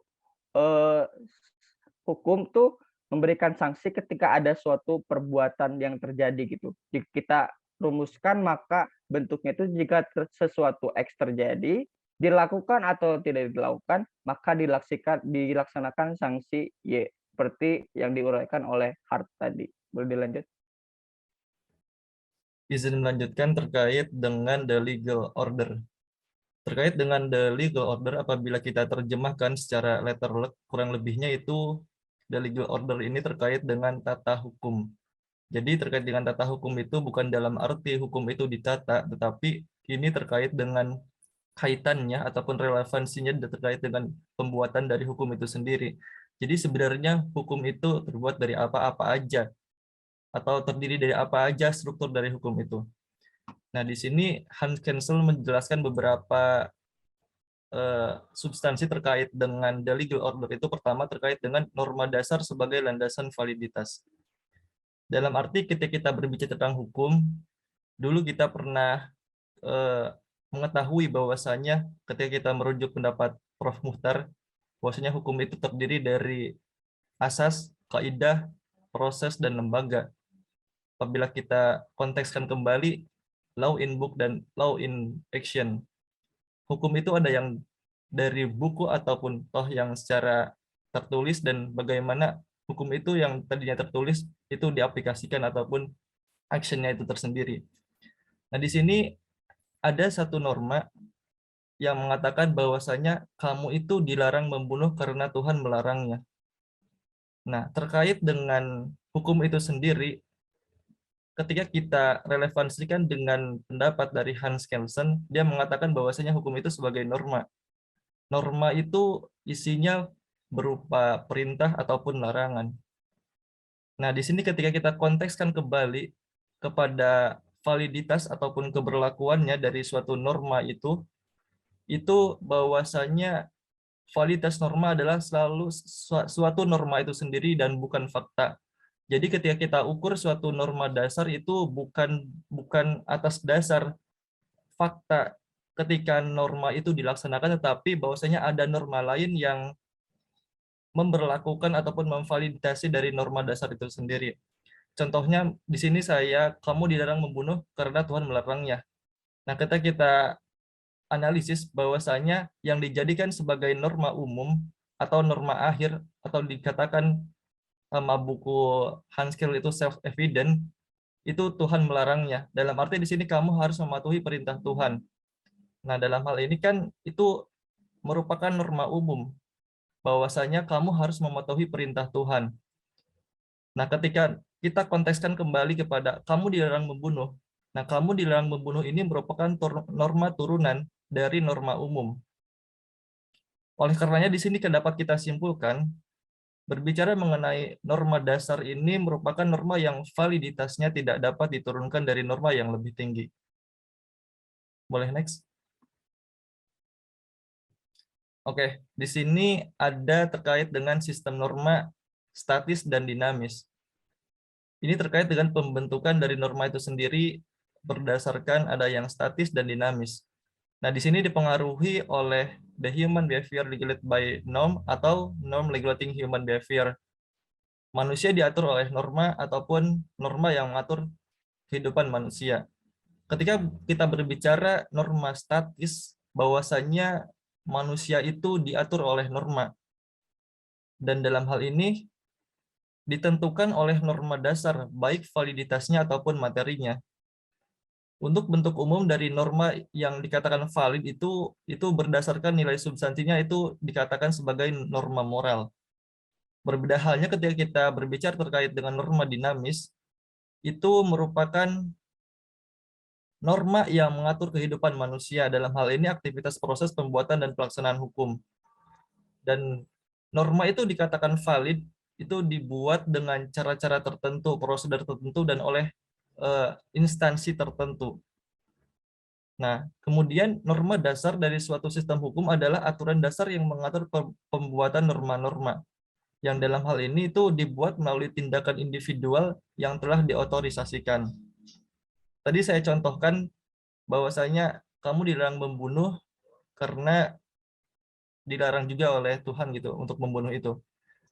hukum tuh memberikan sanksi ketika ada suatu perbuatan yang terjadi gitu. Jika kita rumuskan maka bentuknya itu jika sesuatu X terjadi, dilakukan atau tidak dilakukan, maka dilaksanakan sanksi Y, seperti yang diuraikan oleh Hart tadi. Boleh dilanjut?
Izin melanjutkan terkait dengan the legal order. Terkait dengan the legal order, apabila kita terjemahkan secara letter kurang lebihnya itu the legal order ini terkait dengan tata hukum. Jadi terkait dengan tata hukum itu bukan dalam arti hukum itu ditata, tetapi ini terkait dengan kaitannya ataupun relevansinya terkait dengan pembuatan dari hukum itu sendiri. Jadi sebenarnya hukum itu terbuat dari apa-apa aja atau terdiri dari apa aja struktur dari hukum itu. Nah, di sini Hans Kelsen menjelaskan beberapa substansi terkait dengan the legal order itu. Pertama terkait dengan norma dasar sebagai landasan validitas. Dalam arti ketika kita berbicara tentang hukum, dulu kita pernah mengetahui bahwasanya ketika kita merujuk pendapat Prof. Muhtar, bahwasanya hukum itu terdiri dari asas, kaidah, proses, dan lembaga. Apabila kita kontekskan kembali law in book dan law in action, hukum itu ada yang dari buku ataupun toh yang secara tertulis, dan bagaimana hukum itu yang tadinya tertulis itu diaplikasikan ataupun actionnya itu tersendiri. Nah, di sini ada satu norma yang mengatakan bahwasanya kamu itu dilarang membunuh karena Tuhan melarangnya. Nah, terkait dengan hukum itu sendiri, ketika kita relevansikan dengan pendapat dari Hans Kelsen, dia mengatakan bahwasanya hukum itu sebagai norma. Norma itu isinya berupa perintah ataupun larangan. Nah, di sini ketika kita kontekskan kembali kepada validitas ataupun keberlakuannya dari suatu norma itu bahwasanya validitas norma adalah selalu suatu norma itu sendiri dan bukan fakta.
Jadi ketika kita ukur suatu norma dasar itu bukan atas dasar fakta ketika norma itu dilaksanakan, tetapi bahwasanya ada norma lain yang memberlakukan ataupun memvalidasi dari norma dasar itu sendiri. Contohnya di sini kamu dilarang membunuh karena Tuhan melarangnya. Nah, ketika kita analisis bahwasanya yang dijadikan sebagai norma umum atau norma akhir atau dikatakan sama buku Hanskill itu self-evident, itu Tuhan melarangnya. Dalam arti di sini kamu harus mematuhi perintah Tuhan. Nah, dalam hal ini kan itu merupakan norma umum, bahwasanya kamu harus mematuhi perintah Tuhan. Nah, ketika kita kontekskan kembali kepada kamu dilarang membunuh, nah kamu dilarang membunuh ini merupakan norma turunan dari norma umum. Oleh karenanya di sini dapat kita simpulkan, berbicara mengenai norma dasar ini merupakan norma yang validitasnya tidak dapat diturunkan dari norma yang lebih tinggi. Boleh next? Oke, di sini ada terkait dengan sistem norma statis dan dinamis. Ini terkait dengan pembentukan dari norma itu sendiri berdasarkan ada yang statis dan dinamis. Nah, di sini dipengaruhi oleh the human behavior regulated by norm atau norm regulating human behavior. Manusia diatur oleh norma ataupun norma yang mengatur kehidupan manusia. Ketika kita berbicara norma statis, bahwasanya manusia itu diatur oleh norma. Dan dalam hal ini ditentukan oleh norma dasar, baik validitasnya ataupun materinya. Untuk bentuk umum dari norma yang dikatakan valid itu berdasarkan nilai substansinya itu dikatakan sebagai norma moral. Berbeda halnya ketika kita berbicara terkait dengan norma dinamis, itu merupakan norma yang mengatur kehidupan manusia, dalam hal ini aktivitas proses pembuatan dan pelaksanaan hukum. Dan norma itu dikatakan valid, itu dibuat dengan cara-cara tertentu, prosedur tertentu, dan oleh instansi tertentu. Nah, kemudian norma dasar dari suatu sistem hukum adalah aturan dasar yang mengatur pembuatan norma-norma, yang dalam hal ini itu dibuat melalui tindakan individual yang telah diotorisasikan. Tadi saya contohkan bahwasanya kamu dilarang membunuh karena dilarang juga oleh Tuhan gitu untuk membunuh itu.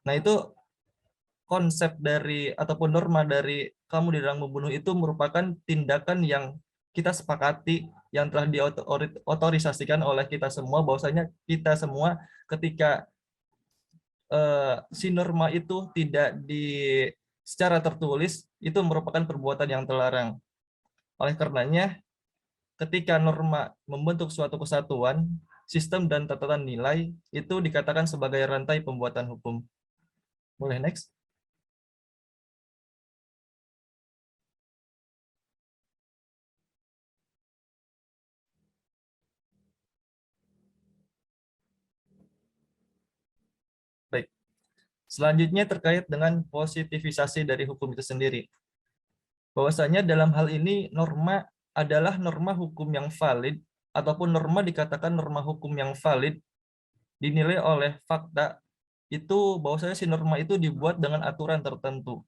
Nah, itu konsep dari ataupun norma dari kamu dilarang membunuh itu merupakan tindakan yang kita sepakati, yang telah diotorisasikan oleh kita semua, bahwasanya kita semua ketika si norma itu tidak secara tertulis, itu merupakan perbuatan yang terlarang. Oleh karenanya, ketika norma membentuk suatu kesatuan, sistem dan tatanan nilai itu dikatakan sebagai rantai pembuatan hukum. Boleh next? Baik. Selanjutnya terkait dengan positivisasi dari hukum itu sendiri. Bahwasanya dalam hal ini norma adalah norma hukum yang valid ataupun norma dikatakan norma hukum yang valid dinilai oleh fakta itu bahwasanya si norma itu dibuat dengan aturan tertentu.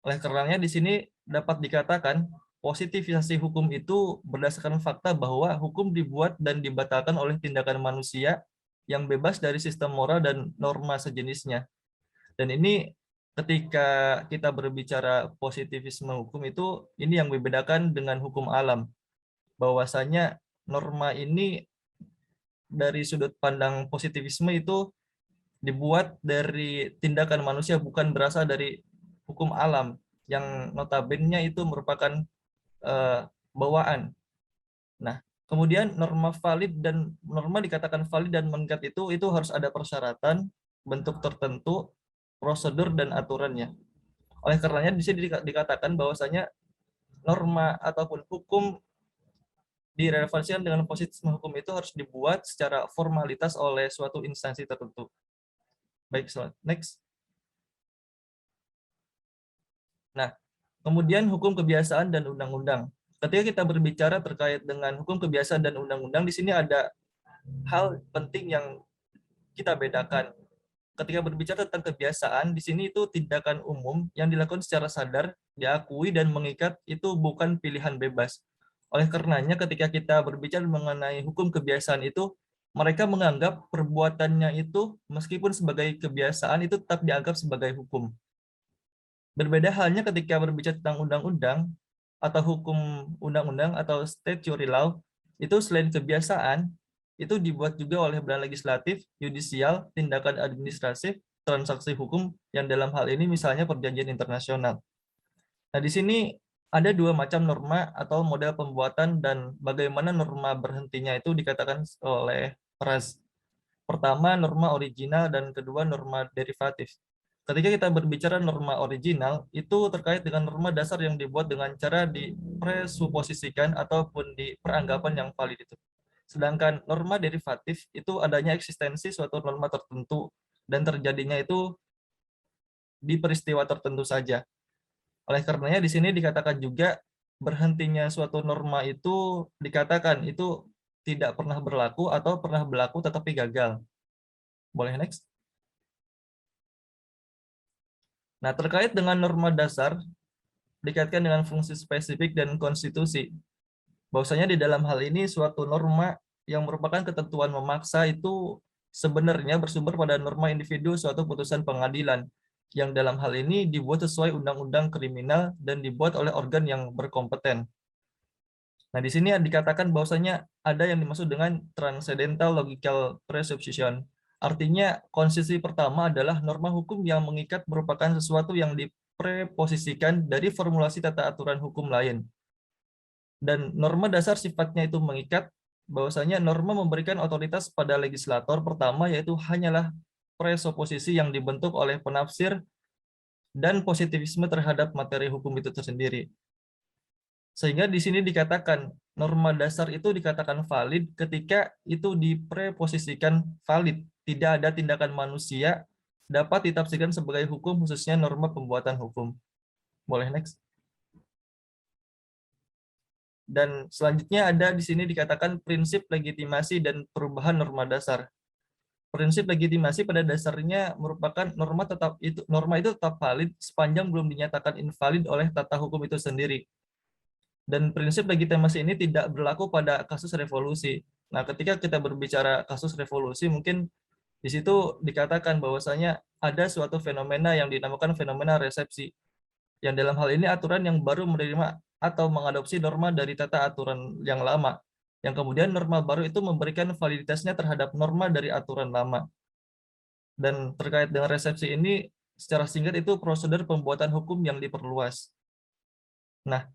Oleh karenanya di sini dapat dikatakan positivisasi hukum itu berdasarkan fakta bahwa hukum dibuat dan dibatalkan oleh tindakan manusia yang bebas dari sistem moral dan norma sejenisnya. Dan ini ketika kita berbicara positivisme hukum itu, ini yang membedakan dengan hukum alam. Bahwasanya norma ini dari sudut pandang positivisme itu dibuat dari tindakan manusia, bukan berasal dari hukum alam yang notabene itu merupakan bawaan. Nah, kemudian norma valid dan norma dikatakan valid dan mengikat itu harus ada persyaratan, bentuk tertentu, prosedur dan aturannya. Oleh karenanya di sini dikatakan bahwasanya norma ataupun hukum direlevansikan dengan positivisme hukum itu harus dibuat secara formalitas oleh suatu instansi tertentu. Baik, next. Nah, kemudian hukum kebiasaan dan undang-undang. Ketika kita berbicara terkait dengan hukum kebiasaan dan undang-undang, di sini ada hal penting yang kita bedakan. ketika berbicara tentang kebiasaan, di sini itu tindakan umum yang dilakukan secara sadar, diakui dan mengikat itu bukan pilihan bebas. Oleh karenanya ketika kita berbicara mengenai hukum kebiasaan itu, mereka menganggap perbuatannya itu meskipun sebagai kebiasaan itu tetap dianggap sebagai hukum. Berbeda halnya ketika berbicara tentang undang-undang atau hukum undang-undang atau statutory law, itu selain kebiasaan, itu dibuat juga oleh badan legislatif, yudisial, tindakan administratif, transaksi hukum yang dalam hal ini misalnya perjanjian internasional. Nah, di sini ada dua macam norma atau model pembuatan dan bagaimana norma berhentinya itu dikatakan oleh Raz. Pertama, norma original dan kedua, norma derivatif. Ketika kita berbicara norma original, itu terkait dengan norma dasar yang dibuat dengan cara dipresuposisikan ataupun diperanggapan yang valid itu. Sedangkan norma derivatif itu adanya eksistensi suatu norma tertentu dan terjadinya itu di peristiwa tertentu saja. Oleh karenanya di sini dikatakan juga berhentinya suatu norma itu dikatakan itu tidak pernah berlaku atau pernah berlaku tetapi gagal. Boleh next? Nah, terkait dengan norma dasar dikaitkan dengan fungsi spesifik dan konstitusi. Bahwasanya di dalam hal ini suatu norma yang merupakan ketentuan memaksa itu sebenarnya bersumber pada norma individu suatu putusan pengadilan yang dalam hal ini dibuat sesuai undang-undang kriminal dan dibuat oleh organ yang berkompeten. Nah, di sini dikatakan bahwasanya ada yang dimaksud dengan transcendental logical presupposition. Artinya konsisi pertama adalah norma hukum yang mengikat merupakan sesuatu yang dipreposisikan dari formulasi tata aturan hukum lain. Dan norma dasar sifatnya itu mengikat, bahwasanya norma memberikan otoritas pada legislator pertama yaitu hanyalah presuposisi yang dibentuk oleh penafsir dan positivisme terhadap materi hukum itu tersendiri. Sehingga di sini dikatakan norma dasar itu dikatakan valid ketika itu dipreposisikan valid. Tidak ada tindakan manusia dapat ditafsirkan sebagai hukum khususnya norma pembuatan hukum. Boleh next? Dan selanjutnya ada di sini dikatakan prinsip legitimasi dan perubahan norma dasar. Prinsip legitimasi pada dasarnya merupakan norma itu tetap valid sepanjang belum dinyatakan invalid oleh tata hukum itu sendiri. Dan prinsip legitimasi ini tidak berlaku pada kasus revolusi. Nah, ketika kita berbicara kasus revolusi, mungkin di situ dikatakan bahwasanya ada suatu fenomena yang dinamakan fenomena resepsi. Yang dalam hal ini aturan yang baru menerima atau mengadopsi norma dari tata aturan yang lama. Yang kemudian norma baru itu memberikan validitasnya terhadap norma dari aturan lama. Dan terkait dengan resepsi ini, secara singkat itu prosedur pembuatan hukum yang diperluas. Nah,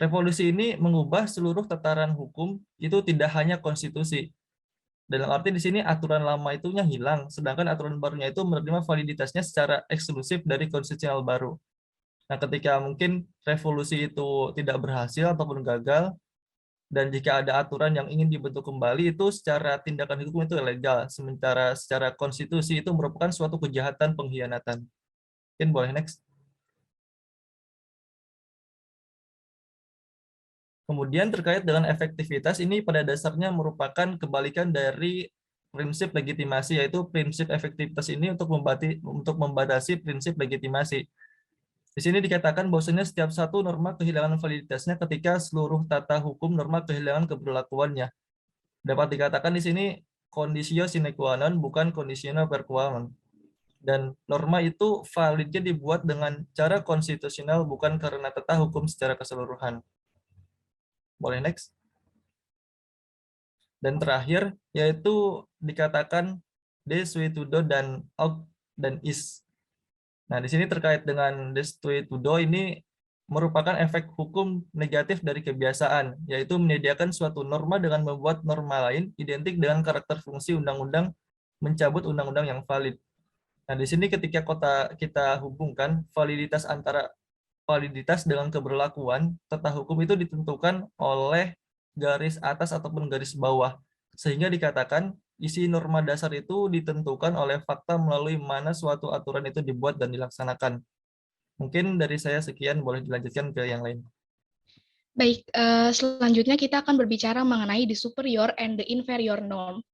revolusi ini mengubah seluruh tataran hukum itu tidak hanya konstitusi. Dalam arti di sini aturan lama itunya hilang, sedangkan aturan barunya itu menerima validitasnya secara eksklusif dari konstitusional baru. Nah, ketika mungkin revolusi itu tidak berhasil ataupun gagal, dan jika ada aturan yang ingin dibentuk kembali, itu secara tindakan hukum itu legal, sementara secara konstitusi itu merupakan suatu kejahatan pengkhianatan. Mungkin boleh next. Kemudian terkait dengan efektivitas, ini pada dasarnya merupakan kebalikan dari prinsip legitimasi, yaitu prinsip efektivitas ini untuk membatasi prinsip legitimasi. Di sini dikatakan bahwasanya setiap satu norma kehilangan validitasnya ketika seluruh tata hukum norma kehilangan keberlakuannya. Dapat dikatakan di sini conditio sine qua non bukan conditional per qua non. Dan norma itu validnya dibuat dengan cara konstitusional bukan karena tata hukum secara keseluruhan. Boleh next. Dan terakhir yaitu dikatakan de suitudo dan aut dan is. Nah, di sini terkait dengan destitudo ini merupakan efek hukum negatif dari kebiasaan, yaitu menyediakan suatu norma dengan membuat norma lain identik dengan karakter fungsi undang-undang mencabut undang-undang yang valid. Nah, di sini ketika kita hubungkan validitas antara validitas dengan keberlakuan, tata hukum itu ditentukan oleh garis atas ataupun garis bawah, sehingga dikatakan isi norma dasar itu ditentukan oleh fakta melalui mana suatu aturan itu dibuat dan dilaksanakan. Mungkin dari saya sekian, boleh dilanjutkan ke yang lain.
Baik, selanjutnya kita akan berbicara mengenai the superior and the inferior norm.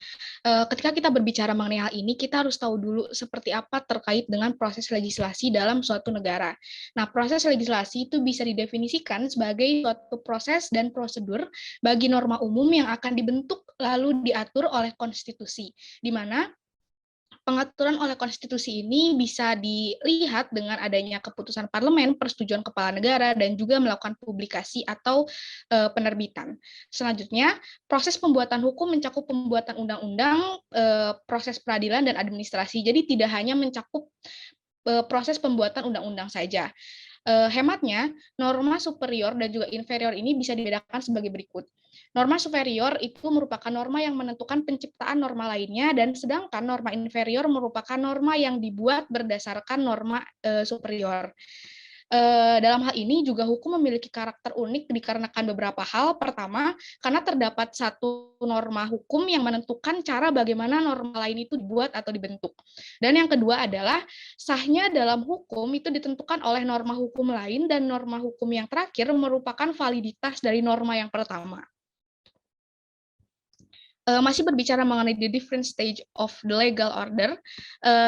Ketika kita berbicara mengenai hal ini, kita harus tahu dulu seperti apa terkait dengan proses legislasi dalam suatu negara. Nah, proses legislasi itu bisa didefinisikan sebagai suatu proses dan prosedur bagi norma umum yang akan dibentuk lalu diatur oleh konstitusi, di mana pengaturan oleh konstitusi ini bisa dilihat dengan adanya keputusan parlemen, persetujuan kepala negara, dan juga melakukan publikasi atau penerbitan. Selanjutnya, proses pembuatan hukum mencakup pembuatan undang-undang, proses peradilan, dan administrasi. Jadi tidak hanya mencakup proses pembuatan undang-undang saja. Hematnya, norma superior dan juga inferior ini bisa dibedakan sebagai berikut. Norma superior itu merupakan norma yang menentukan penciptaan norma lainnya, dan sedangkan norma inferior merupakan norma yang dibuat berdasarkan norma superior. Dalam hal ini juga hukum memiliki karakter unik dikarenakan beberapa hal. Pertama, karena terdapat satu norma hukum yang menentukan cara bagaimana norma lain itu dibuat atau dibentuk. Dan yang kedua adalah sahnya dalam hukum itu ditentukan oleh norma hukum lain, dan norma hukum yang terakhir merupakan validitas dari norma yang pertama. Masih berbicara mengenai the different stage of the legal order,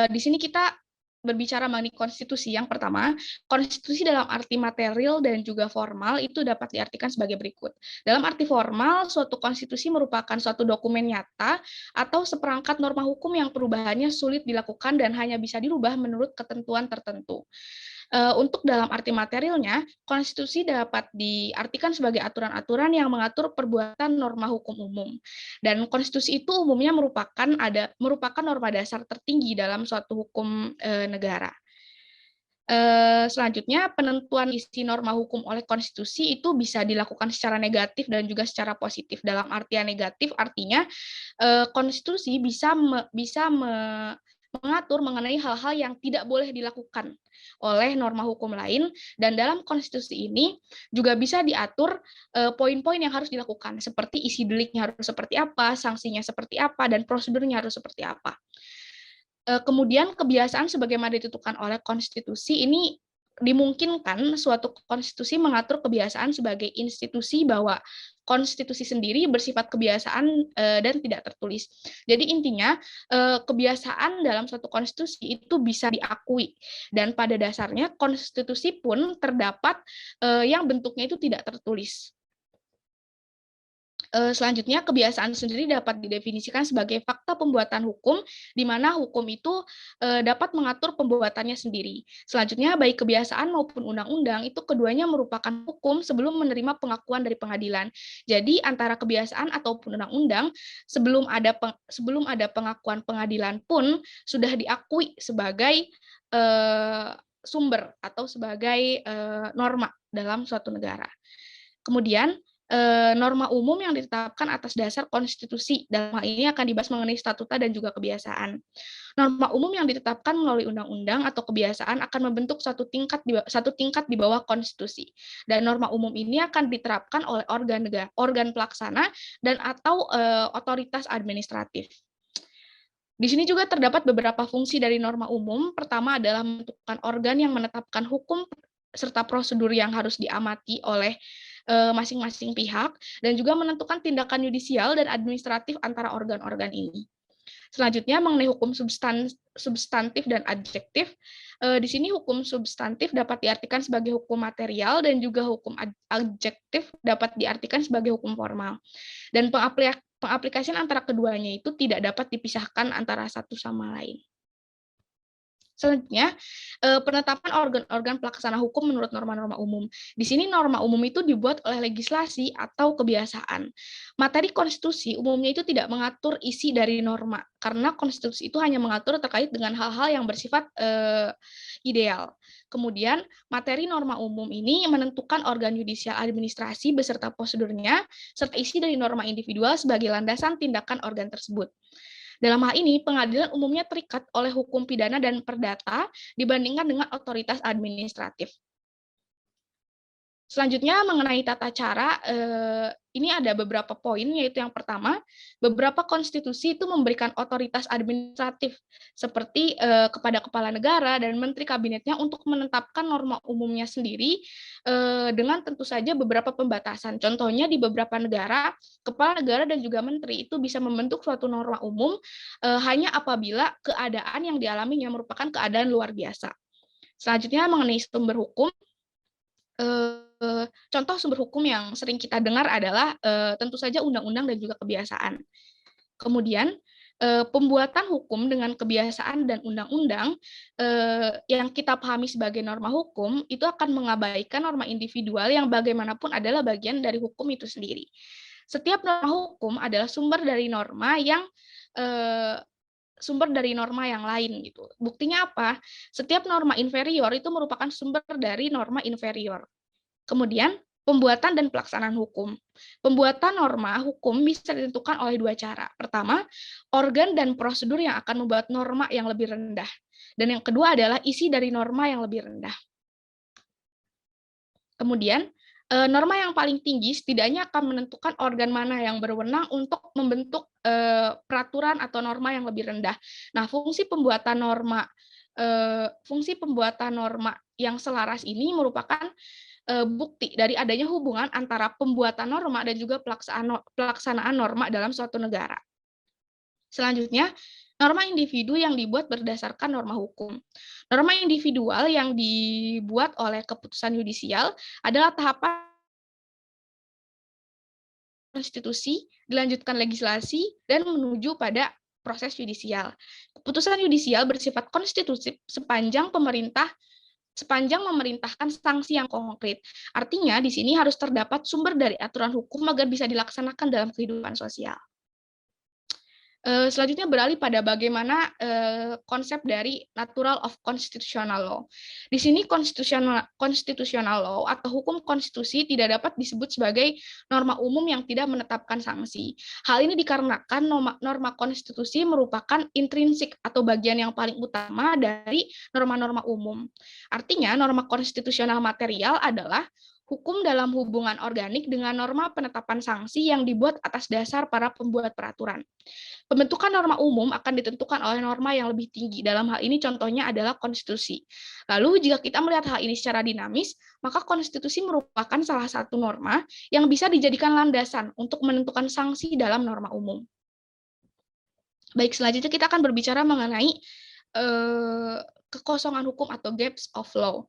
di sini kita berbicara mengenai konstitusi. Yang pertama, konstitusi dalam arti material dan juga formal itu dapat diartikan sebagai berikut. Dalam arti formal, suatu konstitusi merupakan suatu dokumen nyata atau seperangkat norma hukum yang perubahannya sulit dilakukan dan hanya bisa dirubah menurut ketentuan tertentu. Untuk dalam arti materialnya, konstitusi dapat diartikan sebagai aturan-aturan yang mengatur perbuatan norma hukum umum. Dan konstitusi itu umumnya merupakan norma dasar tertinggi dalam suatu hukum negara. Selanjutnya, penentuan isi norma hukum oleh konstitusi itu bisa dilakukan secara negatif dan juga secara positif. Dalam artian negatif, artinya konstitusi bisa mengatur mengenai hal-hal yang tidak boleh dilakukan oleh norma hukum lain, dan dalam konstitusi ini juga bisa diatur poin-poin yang harus dilakukan, seperti isi deliknya harus seperti apa, sanksinya seperti apa, dan prosedurnya harus seperti apa. Kemudian kebiasaan sebagaimana ditentukan oleh konstitusi ini dimungkinkan suatu konstitusi mengatur kebiasaan sebagai institusi bahwa konstitusi sendiri bersifat kebiasaan dan tidak tertulis. Jadi intinya kebiasaan dalam suatu konstitusi itu bisa diakui, dan pada dasarnya konstitusi pun terdapat yang bentuknya itu tidak tertulis. Selanjutnya, kebiasaan sendiri dapat didefinisikan sebagai fakta pembuatan hukum, di mana hukum itu dapat mengatur pembuatannya sendiri. Selanjutnya, baik kebiasaan maupun undang-undang itu keduanya merupakan hukum sebelum menerima pengakuan dari pengadilan. Jadi, antara kebiasaan ataupun undang-undang, sebelum ada pengakuan pengadilan pun sudah diakui sebagai sumber atau sebagai norma dalam suatu negara. Kemudian, norma umum yang ditetapkan atas dasar konstitusi. Dalam hal ini akan dibahas mengenai statuta dan juga kebiasaan. Norma umum yang ditetapkan melalui undang-undang atau kebiasaan akan membentuk satu tingkat di bawah konstitusi. Dan norma umum ini akan diterapkan oleh organ pelaksana dan atau otoritas administratif. Di sini juga terdapat beberapa fungsi dari norma umum. Pertama adalah menentukan organ yang menetapkan hukum serta prosedur yang harus diamati oleh masing-masing pihak, dan juga menentukan tindakan yudisial dan administratif antara organ-organ ini. Selanjutnya mengenai hukum substantif dan adjektif. Di sini hukum substantif dapat diartikan sebagai hukum material, dan juga hukum adjektif dapat diartikan sebagai hukum formal. Dan pengaplikasian antara keduanya itu tidak dapat dipisahkan antara satu sama lain. Selanjutnya, penetapan organ-organ pelaksana hukum menurut norma-norma umum. Di sini norma umum itu dibuat oleh legislasi atau kebiasaan. Materi konstitusi umumnya itu tidak mengatur isi dari norma, karena konstitusi itu hanya mengatur terkait dengan hal-hal yang bersifat ideal. Kemudian, materi norma umum ini menentukan organ yudisial administrasi beserta prosedurnya, serta isi dari norma individual sebagai landasan tindakan organ tersebut. Dalam hal ini, pengadilan umumnya terikat oleh hukum pidana dan perdata dibandingkan dengan otoritas administratif. Selanjutnya mengenai tata cara, ini ada beberapa poin, yaitu yang pertama, beberapa konstitusi itu memberikan otoritas administratif seperti kepada kepala negara dan menteri kabinetnya untuk menetapkan norma umumnya sendiri dengan tentu saja beberapa pembatasan. Contohnya di beberapa negara, kepala negara dan juga menteri itu bisa membentuk suatu norma umum hanya apabila keadaan yang dialaminya merupakan keadaan luar biasa. Selanjutnya mengenai sumber hukum, contoh sumber hukum yang sering kita dengar adalah tentu saja undang-undang dan juga kebiasaan. Kemudian pembuatan hukum dengan kebiasaan dan undang-undang yang kita pahami sebagai norma hukum itu akan mengabaikan norma individual yang bagaimanapun adalah bagian dari hukum itu sendiri. Setiap norma hukum adalah sumber dari norma yang yang lain gitu. Buktinya apa? Setiap norma inferior itu merupakan sumber dari norma inferior. Kemudian, pembuatan dan pelaksanaan hukum. Pembuatan norma hukum bisa ditentukan oleh dua cara. Pertama, organ dan prosedur yang akan membuat norma yang lebih rendah. Dan yang kedua adalah isi dari norma yang lebih rendah. Kemudian, norma yang paling tinggi setidaknya akan menentukan organ mana yang berwenang untuk membentuk peraturan atau norma yang lebih rendah. Nah, fungsi pembuatan norma yang selaras ini merupakan bukti dari adanya hubungan antara pembuatan norma dan juga pelaksanaan norma dalam suatu negara. Selanjutnya, norma individu yang dibuat berdasarkan norma hukum. Norma individual yang dibuat oleh keputusan yudisial adalah tahapan konstitusi, dilanjutkan legislasi, dan menuju pada proses yudisial. Keputusan yudisial bersifat konstitusi sepanjang memerintahkan sanksi yang konkret. Artinya, di sini harus terdapat sumber dari aturan hukum agar bisa dilaksanakan dalam kehidupan sosial. Selanjutnya beralih pada bagaimana konsep dari natural of constitutional law. Di sini constitutional law atau hukum konstitusi tidak dapat disebut sebagai norma umum yang tidak menetapkan sanksi. Hal ini dikarenakan norma konstitusi merupakan intrinsik atau bagian yang paling utama dari norma-norma umum. Artinya, norma konstitusional material adalah hukum dalam hubungan organik dengan norma penetapan sanksi yang dibuat atas dasar para pembuat peraturan. Pembentukan norma umum akan ditentukan oleh norma yang lebih tinggi. Dalam hal ini contohnya adalah konstitusi. Lalu jika kita melihat hal ini secara dinamis, maka konstitusi merupakan salah satu norma yang bisa dijadikan landasan untuk menentukan sanksi dalam norma umum. Baik, selanjutnya kita akan berbicara mengenai kekosongan hukum atau gaps of law.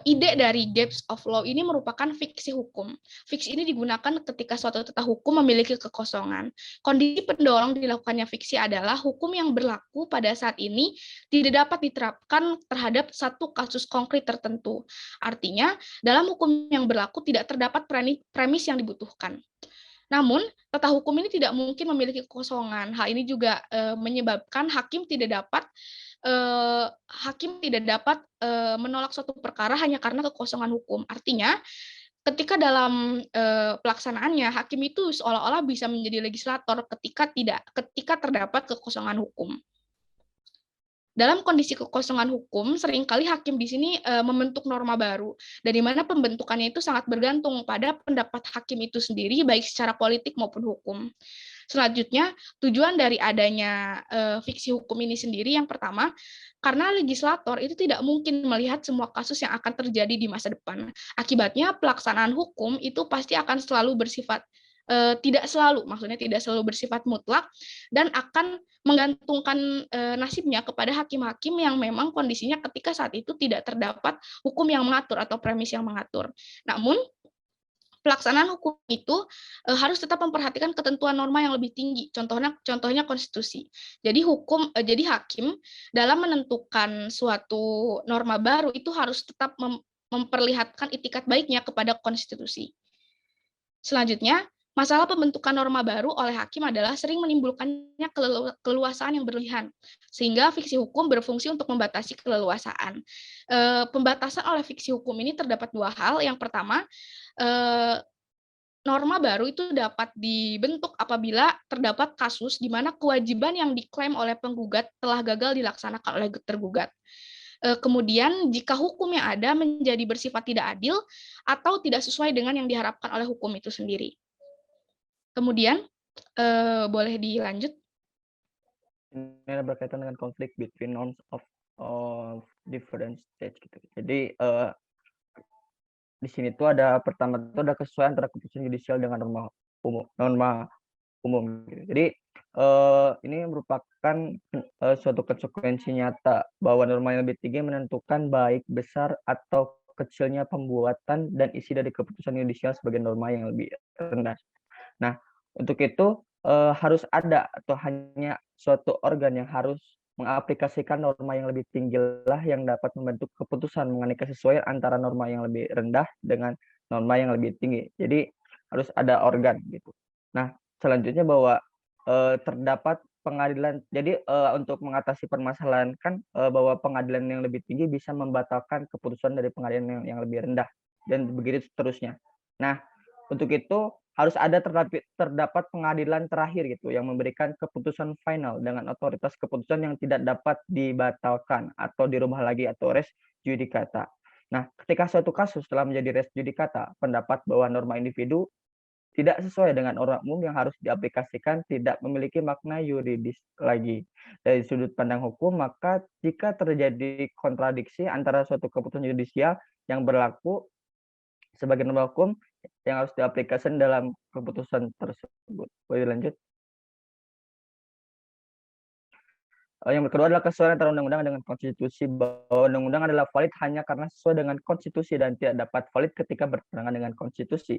Ide dari gaps of law ini merupakan fiksi hukum. Fiksi ini digunakan ketika suatu tata hukum memiliki kekosongan. Kondisi pendorong dilakukannya fiksi adalah hukum yang berlaku pada saat ini tidak dapat diterapkan terhadap satu kasus konkret tertentu. Artinya, dalam hukum yang berlaku tidak terdapat premis yang dibutuhkan. Namun, tata hukum ini tidak mungkin memiliki kekosongan. Hal ini juga menyebabkan hakim tidak dapat menolak suatu perkara hanya karena kekosongan hukum. Artinya, ketika dalam pelaksanaannya, hakim itu seolah-olah bisa menjadi legislator ketika terdapat kekosongan hukum. Dalam kondisi kekosongan hukum, seringkali hakim di sini membentuk norma baru, dari mana pembentukannya itu sangat bergantung pada pendapat hakim itu sendiri, baik secara politik maupun hukum. Selanjutnya, tujuan dari adanya fiksi hukum ini sendiri yang pertama, karena legislator itu tidak mungkin melihat semua kasus yang akan terjadi di masa depan. Akibatnya, pelaksanaan hukum itu pasti akan selalu bersifat tidak selalu bersifat mutlak dan akan menggantungkan nasibnya kepada hakim-hakim yang memang kondisinya ketika saat itu tidak terdapat hukum yang mengatur atau premis yang mengatur. Namun, pelaksanaan hukum itu harus tetap memperhatikan ketentuan norma yang lebih tinggi, contohnya konstitusi. Jadi hakim dalam menentukan suatu norma baru itu harus tetap memperlihatkan itikat baiknya kepada konstitusi. Selanjutnya, masalah pembentukan norma baru oleh hakim adalah sering menimbulkannya keleluasaan yang berlebihan, sehingga fiksi hukum berfungsi untuk membatasi keleluasaan. Pembatasan oleh fiksi hukum ini terdapat dua hal. Yang pertama, norma baru itu dapat dibentuk apabila terdapat kasus di mana kewajiban yang diklaim oleh penggugat telah gagal dilaksanakan oleh tergugat. Kemudian jika hukum yang ada menjadi bersifat tidak adil atau tidak sesuai dengan yang diharapkan oleh hukum itu sendiri. Kemudian boleh dilanjut.
Ini berkaitan dengan konflik between norms of different stage gitu. Jadi di sini tuh ada pertama tuh ada kesesuaian antara keputusan judicial dengan norma umum gitu. Jadi ini merupakan suatu konsekuensi nyata bahwa norma yang lebih tinggi menentukan baik besar atau kecilnya pembuatan dan isi dari keputusan judicial sebagai norma yang lebih rendah. Nah, untuk itu harus ada atau hanya suatu organ yang harus mengaplikasikan norma yang lebih tinggi lah yang dapat membentuk keputusan mengenai kesesuaian antara norma yang lebih rendah dengan norma yang lebih tinggi. Jadi harus ada organ gitu. Nah, selanjutnya bahwa terdapat pengadilan. Jadi untuk mengatasi permasalahan kan bahwa pengadilan yang lebih tinggi bisa membatalkan keputusan dari pengadilan yang lebih rendah dan begitu seterusnya. Nah, untuk itu harus ada terdapat pengadilan terakhir gitu yang memberikan keputusan final dengan otoritas keputusan yang tidak dapat dibatalkan atau dirubah lagi atau res judicata. Nah, ketika suatu kasus telah menjadi res judicata, pendapat bahwa norma individu tidak sesuai dengan norma umum yang harus diaplikasikan tidak memiliki makna yuridis lagi. Dari sudut pandang hukum, maka jika terjadi kontradiksi antara suatu keputusan yudisial yang berlaku sebagai norma hukum yang harus diaplikasikan dalam keputusan tersebut. Boleh lanjut? Yang kedua adalah kesesuaian antara undang-undang dengan konstitusi, bahwa undang-undang adalah valid hanya karena sesuai dengan konstitusi dan tidak dapat valid ketika bertentangan dengan konstitusi.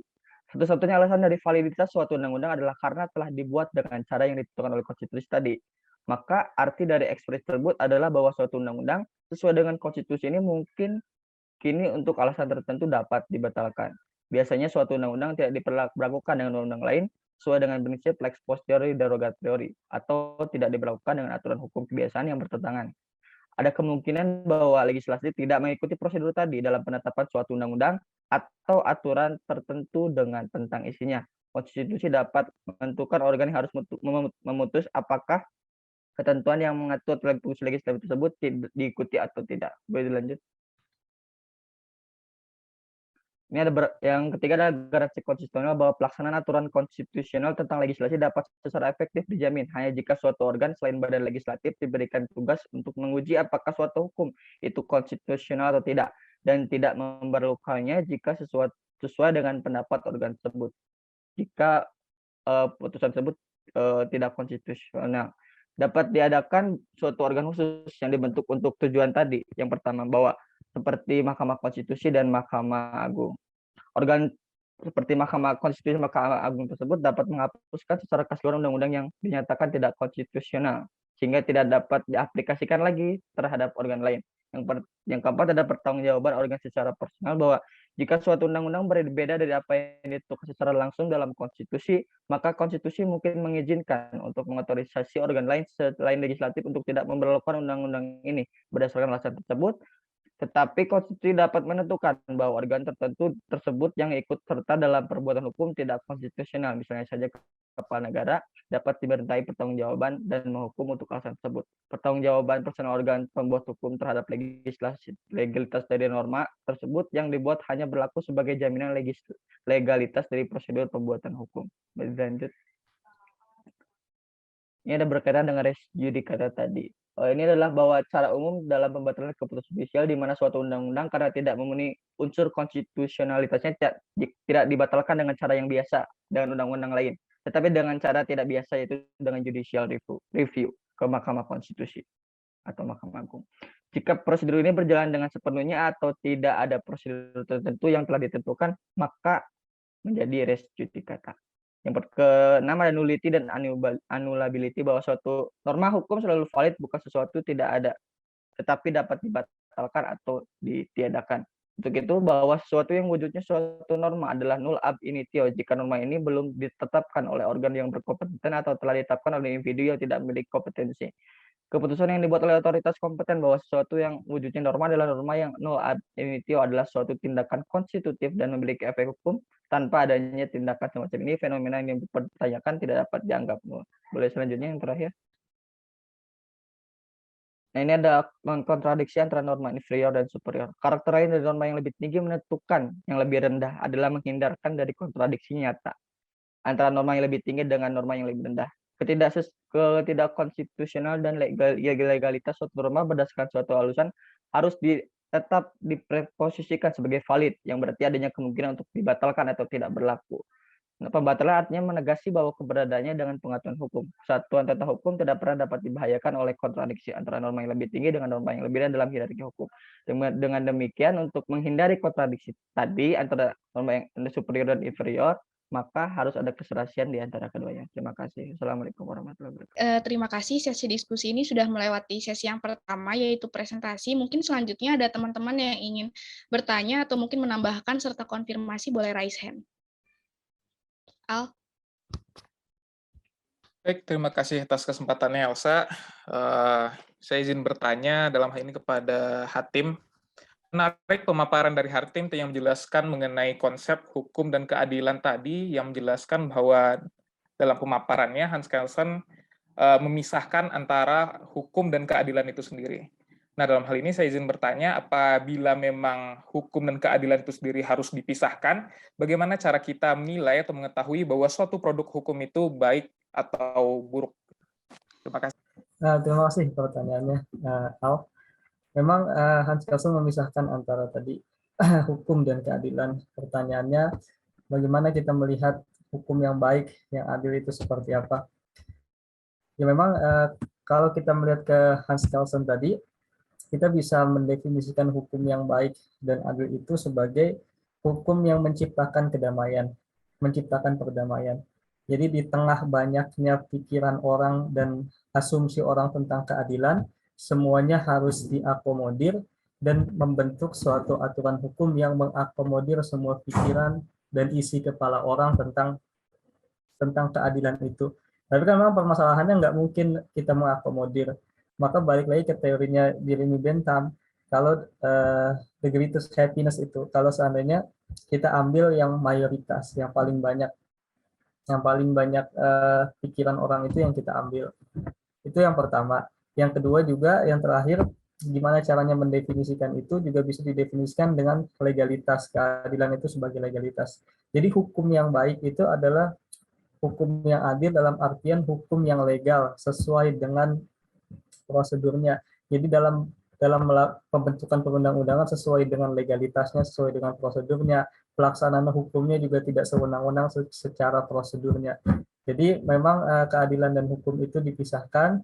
Satu-satunya alasan dari validitas suatu undang-undang adalah karena telah dibuat dengan cara yang ditentukan oleh konstitusi tadi. Maka arti dari ekspresi tersebut adalah bahwa suatu undang-undang sesuai dengan konstitusi ini mungkin kini untuk alasan tertentu dapat dibatalkan. Biasanya suatu undang-undang tidak diperlakukan dengan undang-undang lain sesuai dengan prinsip lex posteriori derogatori atau tidak diberlakukan dengan aturan hukum kebiasaan yang bertentangan. Ada kemungkinan bahwa legislasi tidak mengikuti prosedur tadi dalam penetapan suatu undang-undang atau aturan tertentu dengan tentang isinya. Konstitusi dapat menentukan organ yang harus memutus apakah ketentuan yang mengatur fungsi legislatif tersebut diikuti atau tidak. Boleh dilanjut? Ini ada yang ketiga adalah garansi konstitusional bahwa pelaksanaan aturan konstitusional tentang legislasi dapat secara efektif dijamin hanya jika suatu organ selain badan legislatif diberikan tugas untuk menguji apakah suatu hukum itu konstitusional atau tidak dan tidak memerlukannya jika sesuai dengan pendapat organ tersebut. Jika putusan tersebut tidak konstitusional, dapat diadakan suatu organ khusus yang dibentuk untuk tujuan tadi. Yang pertama bahwa seperti Mahkamah Konstitusi dan Mahkamah Agung. Organ seperti Mahkamah Konstitusi dan Mahkamah Agung tersebut dapat menghapuskan secara keseluruhan undang-undang yang dinyatakan tidak konstitusional, sehingga tidak dapat diaplikasikan lagi terhadap organ lain. Yang keempat ada pertanggungjawaban organ secara personal bahwa jika suatu undang-undang berbeda dari apa yang ditentukan secara langsung dalam konstitusi, maka konstitusi mungkin mengizinkan untuk mengotorisasi organ lain selain legislatif untuk tidak memperlakukan undang-undang ini. Berdasarkan alasan tersebut, tetapi konstitusi dapat menentukan bahwa organ tertentu tersebut yang ikut serta dalam perbuatan hukum tidak konstitusional. Misalnya saja kepala negara dapat dimintai pertanggungjawaban dan menghukum untuk alasan tersebut. Pertanggungjawaban personal organ pembuat hukum terhadap legalitas dari norma tersebut yang dibuat hanya berlaku sebagai jaminan legalitas dari prosedur pembuatan hukum. Lanjut. Ini ada berkaitan dengan res judicata tadi. Ini adalah bahwa cara umum dalam pembatalan keputusan judisial di mana suatu undang-undang karena tidak memenuhi unsur konstitusionalitasnya tidak dibatalkan dengan cara yang biasa dengan undang-undang lain, tetapi dengan cara tidak biasa yaitu dengan judicial review ke Mahkamah Konstitusi atau Mahkamah Agung. Jika prosedur ini berjalan dengan sepenuhnya atau tidak ada prosedur tertentu yang telah ditentukan, maka menjadi res judicata. Yang keenam ada nullity dan annullability, bahwa suatu norma hukum selalu valid bukan sesuatu tidak ada, tetapi dapat dibatalkan atau ditiadakan. Untuk itu bahwa sesuatu yang wujudnya suatu norma adalah null ab initio jika norma ini belum ditetapkan oleh organ yang berkompeten atau telah ditetapkan oleh individu yang tidak memiliki kompetensi. Keputusan yang dibuat oleh otoritas kompeten bahwa sesuatu yang wujudnya norma adalah norma yang null ab initio adalah suatu tindakan konstitutif dan memiliki efek hukum. Tanpa adanya tindakan semacam ini, fenomena yang dipertanyakan tidak dapat dianggap null. Boleh selanjutnya yang terakhir. Nah, ini ada kontradiksi antara norma inferior dan superior. Karakter lain dari norma yang lebih tinggi menentukan yang lebih rendah adalah menghindarkan dari kontradiksi nyata antara norma yang lebih tinggi dengan norma yang lebih rendah. Ketidakkonstitusional dan legalitas suatu norma berdasarkan suatu alasan harus tetap diposisikan sebagai valid, yang berarti adanya kemungkinan untuk dibatalkan atau tidak berlaku. Nah, pembatalan artinya menegasi bahwa keberadaannya dengan pengaturan hukum. Kesatuan tata hukum tidak pernah dapat dibahayakan oleh kontradiksi antara norma yang lebih tinggi dengan norma yang lebih rendah dalam hierarki hukum. Dengan demikian, untuk menghindari kontradiksi tadi antara norma yang superior dan inferior, maka harus ada keserasian di antara keduanya. Terima kasih. Assalamualaikum warahmatullahi wabarakatuh.
Terima kasih, sesi diskusi ini sudah melewati sesi yang pertama, yaitu presentasi. Mungkin selanjutnya ada teman-teman yang ingin bertanya atau mungkin menambahkan serta konfirmasi, boleh raise hand. Al?
Baik, terima kasih atas kesempatannya, Elsa. Saya izin bertanya dalam hal ini kepada Hatim. Menarik pemaparan dari Hatim yang menjelaskan mengenai konsep hukum dan keadilan tadi, yang menjelaskan bahwa dalam pemaparannya Hans Kelsen memisahkan antara hukum dan keadilan itu sendiri. Nah, dalam hal ini saya izin bertanya, apabila memang hukum dan keadilan itu sendiri harus dipisahkan, bagaimana cara kita menilai atau mengetahui bahwa suatu produk hukum itu baik atau buruk? Terima kasih.
Terima kasih pertanyaannya, Al. Memang Hans Kelsen memisahkan antara tadi hukum dan keadilan. Pertanyaannya, bagaimana kita melihat hukum yang baik, yang adil itu seperti apa? Ya memang kalau kita melihat ke Hans Kelsen tadi, kita bisa mendefinisikan hukum yang baik dan adil itu sebagai hukum yang menciptakan kedamaian, menciptakan perdamaian. Jadi di tengah banyaknya pikiran orang dan asumsi orang tentang keadilan, semuanya harus diakomodir dan membentuk suatu aturan hukum yang mengakomodir semua pikiran dan isi kepala orang tentang keadilan itu. Tapi kan memang permasalahannya nggak mungkin kita mengakomodir. Maka balik lagi ke teorinya Jeremy Bentham, kalau the greatest happiness itu, kalau seandainya kita ambil yang mayoritas, yang paling banyak pikiran orang itu yang kita ambil. Itu yang pertama. Yang kedua juga, yang terakhir, gimana caranya mendefinisikan itu juga bisa didefinisikan dengan legalitas. Keadilan itu sebagai legalitas. Jadi hukum yang baik itu adalah hukum yang adil dalam artian hukum yang legal sesuai dengan prosedurnya. Jadi dalam pembentukan perundang-undangan sesuai dengan legalitasnya, sesuai dengan prosedurnya. Pelaksanaan hukumnya juga tidak sewenang-wenang secara prosedurnya. Jadi memang keadilan dan hukum itu dipisahkan,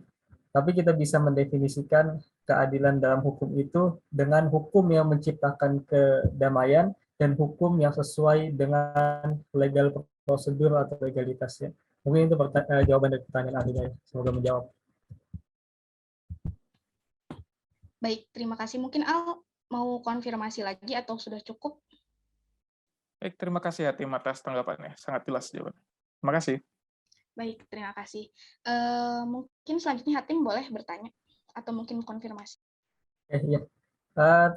tapi kita bisa mendefinisikan keadilan dalam hukum itu dengan hukum yang menciptakan kedamaian dan hukum yang sesuai dengan legal prosedur atau legalitasnya. Mungkin itu jawaban dari pertanyaan ahlinya. Semoga menjawab.
Baik, terima kasih. Mungkin Al mau konfirmasi lagi atau sudah cukup?
Baik, terima kasih Hatim atas tanggapannya. Sangat jelas jawabannya. Terima kasih.
Baik, terima kasih. Mungkin selanjutnya Hatim boleh bertanya atau mungkin konfirmasi.
Ya.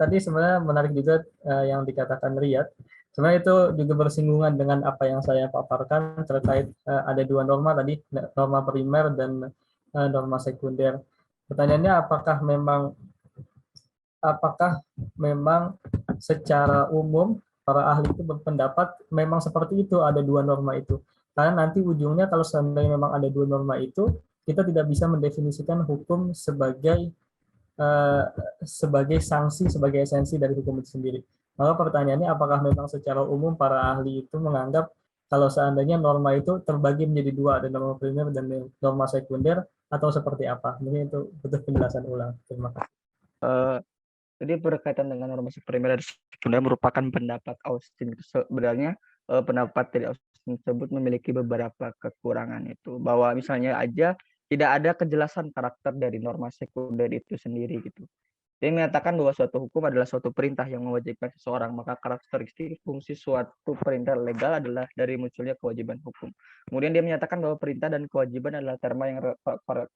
Tadi sebenarnya menarik juga yang dikatakan Riyad. Sebenarnya itu juga bersinggungan dengan apa yang saya paparkan terkait ada dua norma tadi, norma primer dan norma sekunder. Pertanyaannya apakah memang secara umum para ahli itu berpendapat memang seperti itu, ada dua norma itu. Karena nanti ujungnya kalau seandainya memang ada dua norma itu, kita tidak bisa mendefinisikan hukum sebagai sanksi, sebagai esensi dari hukum itu sendiri. Maka pertanyaannya, apakah memang secara umum para ahli itu menganggap kalau seandainya norma itu terbagi menjadi dua, ada norma primer dan norma sekunder, atau seperti apa? Mungkin itu butuh penjelasan ulang. Terima kasih.
Jadi berkaitan dengan norma primer dan sekunder merupakan pendapat Austin. Sebenarnya pendapat dari Austin tersebut memiliki beberapa kekurangan, itu bahwa misalnya aja tidak ada kejelasan karakter dari norma sekunder itu sendiri gitu. Dia menyatakan bahwa suatu hukum adalah suatu perintah yang mewajibkan seseorang, maka karakteristik fungsi suatu perintah legal adalah dari munculnya kewajiban hukum. Kemudian dia menyatakan bahwa perintah dan kewajiban adalah terma yang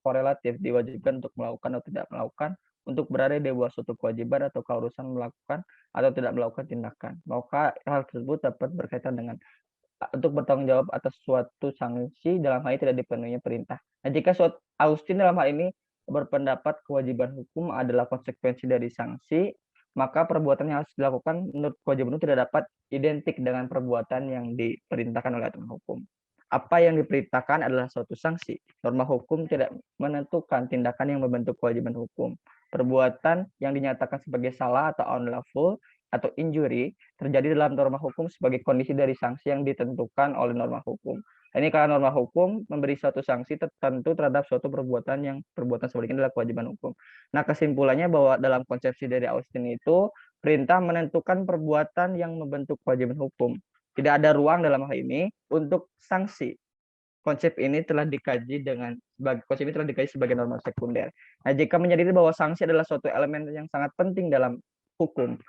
korelatif, diwajibkan untuk melakukan atau tidak melakukan, untuk berada di bawah suatu kewajiban atau keurusan melakukan atau tidak melakukan tindakan. Maka hal tersebut dapat berkaitan dengan untuk bertanggung jawab atas suatu sanksi dalam hal ini tidak dipenuhinya perintah. Nah, jika Austin dalam hal ini berpendapat kewajiban hukum adalah konsekuensi dari sanksi, maka perbuatan yang harus dilakukan menurut kewajiban itu tidak dapat identik dengan perbuatan yang diperintahkan oleh aturan hukum. Apa yang diperintahkan adalah suatu sanksi. Norma hukum tidak menentukan tindakan yang membentuk kewajiban hukum. Perbuatan yang dinyatakan sebagai salah atau unlawful atau injury terjadi dalam norma hukum sebagai kondisi dari sanksi yang ditentukan oleh norma hukum. Ini karena norma hukum memberi suatu sanksi tertentu terhadap suatu perbuatan yang perbuatan sebaliknya adalah kewajiban hukum. Nah, kesimpulannya bahwa dalam konsepsi dari Austin itu, perintah menentukan perbuatan yang membentuk kewajiban hukum. Tidak ada ruang dalam hal ini untuk sanksi. Konsep ini telah dikaji sebagai norma sekunder. Nah, jika menyadari bahwa sanksi adalah suatu elemen yang sangat penting dalam hukum,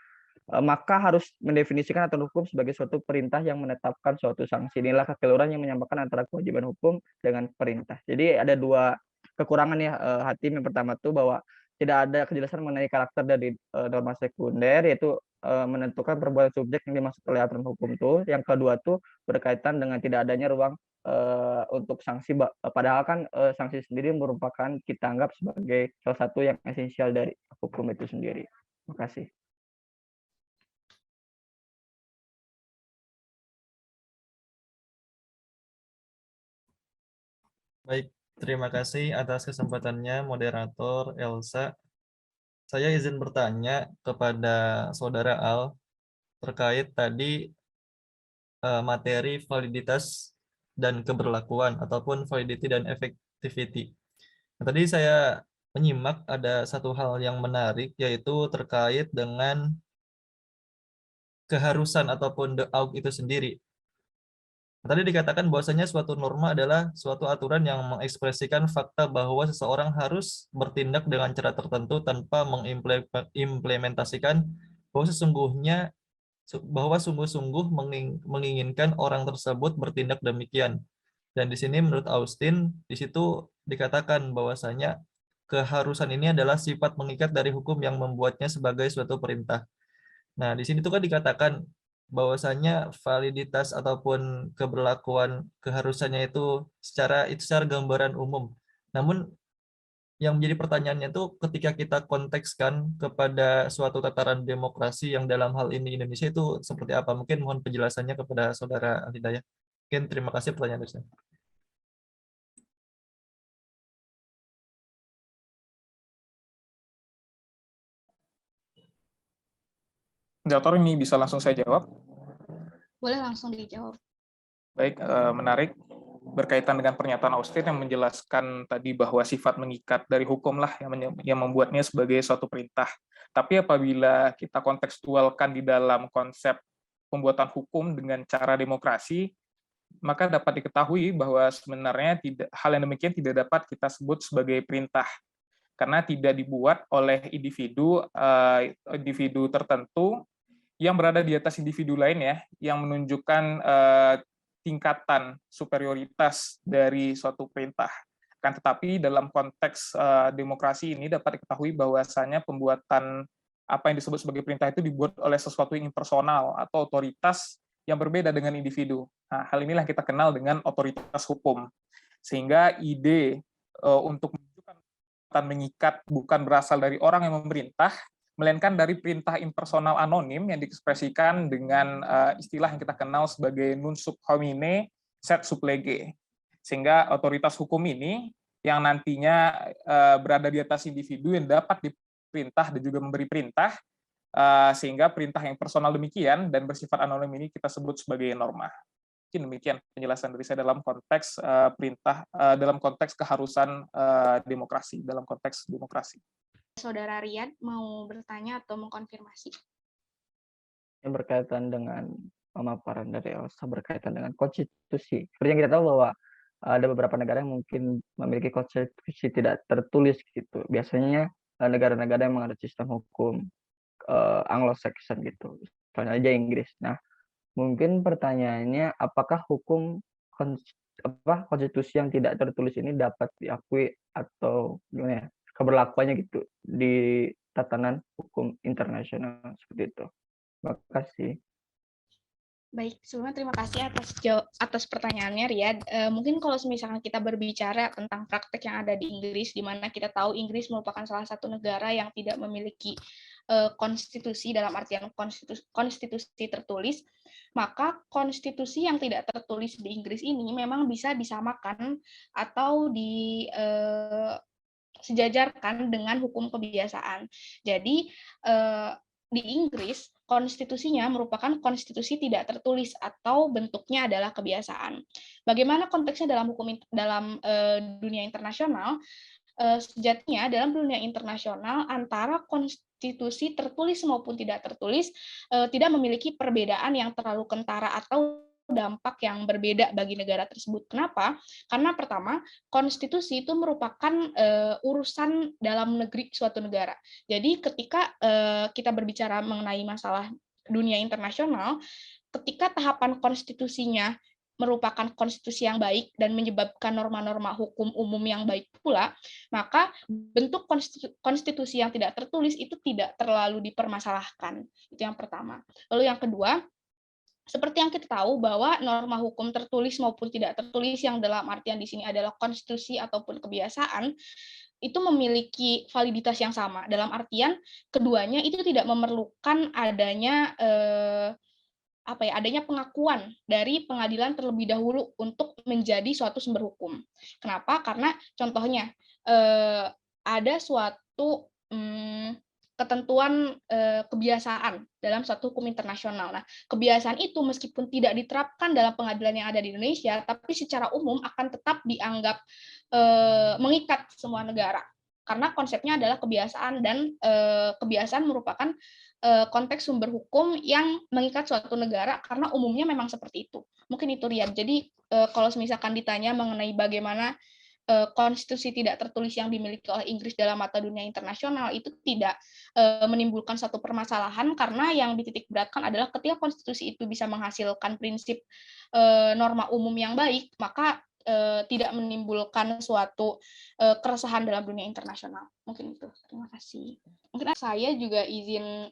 maka harus mendefinisikan aturan hukum sebagai suatu perintah yang menetapkan suatu sanksi. Inilah kekeliruan yang menyamakan antara kewajiban hukum dengan perintah. Jadi ada dua kekurangan ya Hatim. Yang pertama tuh bahwa tidak ada kejelasan mengenai karakter dari norma sekunder, yaitu menentukan perbuatan subjek yang dimaksud oleh aturan hukum tuh. Yang kedua tuh berkaitan dengan tidak adanya ruang untuk sanksi, padahal kan sanksi sendiri merupakan kita anggap sebagai salah satu yang esensial dari hukum itu sendiri. Terima kasih.
Baik, terima kasih atas kesempatannya moderator Elsa. Saya izin bertanya kepada Saudara Al terkait tadi materi validitas dan keberlakuan ataupun validity dan effectivity. Nah, tadi saya menyimak ada satu hal yang menarik, yaitu terkait dengan keharusan ataupun the ought itu sendiri. Tadi dikatakan bahwasanya suatu norma adalah suatu aturan yang mengekspresikan fakta bahwa seseorang harus bertindak dengan cara tertentu tanpa mengimplementasikan bahwa sungguh-sungguh menginginkan orang tersebut bertindak demikian. Dan di sini menurut Austin, di situ dikatakan bahwasanya keharusan ini adalah sifat mengikat dari hukum yang membuatnya sebagai suatu perintah. Nah, di sini tuh kan dikatakan bahwasanya validitas ataupun keberlakuan keharusannya itu secara gambaran umum. Namun yang menjadi pertanyaannya itu ketika kita kontekskan kepada suatu tataran demokrasi yang dalam hal ini Indonesia itu seperti apa? Mungkin mohon penjelasannya kepada Saudara Hidayah. Mungkin terima kasih pertanyaan saya.
Moderator, ini bisa langsung saya jawab?
Boleh langsung dijawab.
Baik, menarik. Berkaitan dengan pernyataan Austin yang menjelaskan tadi bahwa sifat mengikat dari hukum lah yang membuatnya sebagai suatu perintah. Tapi apabila kita kontekstualkan di dalam konsep pembuatan hukum dengan cara demokrasi, maka dapat diketahui bahwa sebenarnya hal yang demikian tidak dapat kita sebut sebagai perintah, karena tidak dibuat oleh individu tertentu yang berada di atas individu lain ya, yang menunjukkan tingkatan superioritas dari suatu perintah. Kan tetapi dalam konteks demokrasi ini dapat diketahui bahwasanya pembuatan apa yang disebut sebagai perintah itu dibuat oleh sesuatu yang impersonal atau otoritas yang berbeda dengan individu. Nah, hal inilah kita kenal dengan otoritas hukum. Sehingga ide untuk menunjukkan mengikat bukan berasal dari orang yang memerintah, melainkan dari perintah impersonal anonim yang diekspresikan dengan istilah yang kita kenal sebagai non sub homine sed sub lege. Sehingga otoritas hukum ini yang nantinya berada di atas individu yang dapat diperintah dan juga memberi perintah, sehingga perintah yang personal demikian dan bersifat anonim ini kita sebut sebagai norma. Mungkin demikian penjelasan dari saya dalam konteks perintah, dalam konteks keharusan demokrasi, dalam konteks demokrasi.
Saudara Riyad mau bertanya atau mengkonfirmasi?
Yang berkaitan dengan pemaparan dari Elsa berkaitan dengan konstitusi. Seperti yang kita tahu bahwa ada beberapa negara yang mungkin memiliki konstitusi tidak tertulis gitu. Biasanya negara-negara yang mengadakan sistem hukum Anglo-Saxon gitu. Misalnya aja Inggris. Nah, mungkin pertanyaannya apakah hukum konstitusi yang tidak tertulis ini dapat diakui atau gimana ya, keberlakuannya gitu di tatanan hukum internasional seperti itu. Terima kasih.
Baik, sebelumnya terima kasih atas pertanyaannya, Riyad. Mungkin kalau misalkan kita berbicara tentang praktek yang ada di Inggris, di mana kita tahu Inggris merupakan salah satu negara yang tidak memiliki konstitusi dalam artian konstitusi tertulis, maka konstitusi yang tidak tertulis di Inggris ini memang bisa disamakan atau sejajarkan dengan hukum kebiasaan. Jadi di Inggris konstitusinya merupakan konstitusi tidak tertulis atau bentuknya adalah kebiasaan. Bagaimana konteksnya dalam dunia internasional? Sejatinya dalam dunia internasional antara konstitusi tertulis maupun tidak tertulis tidak memiliki perbedaan yang terlalu kentara atau dampak yang berbeda bagi negara tersebut. Kenapa? Karena pertama, konstitusi itu merupakan urusan dalam negeri suatu negara. Jadi ketika kita berbicara mengenai masalah dunia internasional, ketika tahapan konstitusinya merupakan konstitusi yang baik dan menyebabkan norma-norma hukum umum yang baik pula, maka bentuk konstitusi yang tidak tertulis itu tidak terlalu dipermasalahkan. Itu yang pertama. Lalu yang kedua, seperti yang kita tahu bahwa norma hukum tertulis maupun tidak tertulis yang dalam artian di sini adalah konstitusi ataupun kebiasaan, itu memiliki validitas yang sama. Dalam artian keduanya itu tidak memerlukan adanya adanya pengakuan dari pengadilan terlebih dahulu untuk menjadi suatu sumber hukum. Kenapa? Karena contohnya ada suatu ketentuan kebiasaan dalam suatu hukum internasional. Nah, kebiasaan itu meskipun tidak diterapkan dalam pengadilan yang ada di Indonesia, tapi secara umum akan tetap dianggap mengikat semua negara. Karena konsepnya adalah kebiasaan dan kebiasaan merupakan konteks sumber hukum yang mengikat suatu negara karena umumnya memang seperti itu. Mungkin itu, Rian. Jadi kalau misalkan ditanya mengenai bagaimana konstitusi tidak tertulis yang dimiliki oleh Inggris dalam mata dunia internasional itu tidak menimbulkan satu permasalahan karena yang dititik beratkan adalah ketika konstitusi itu bisa menghasilkan prinsip norma umum yang baik, maka tidak menimbulkan suatu keresahan dalam dunia internasional. Mungkin itu. Terima kasih. Mungkin saya juga izin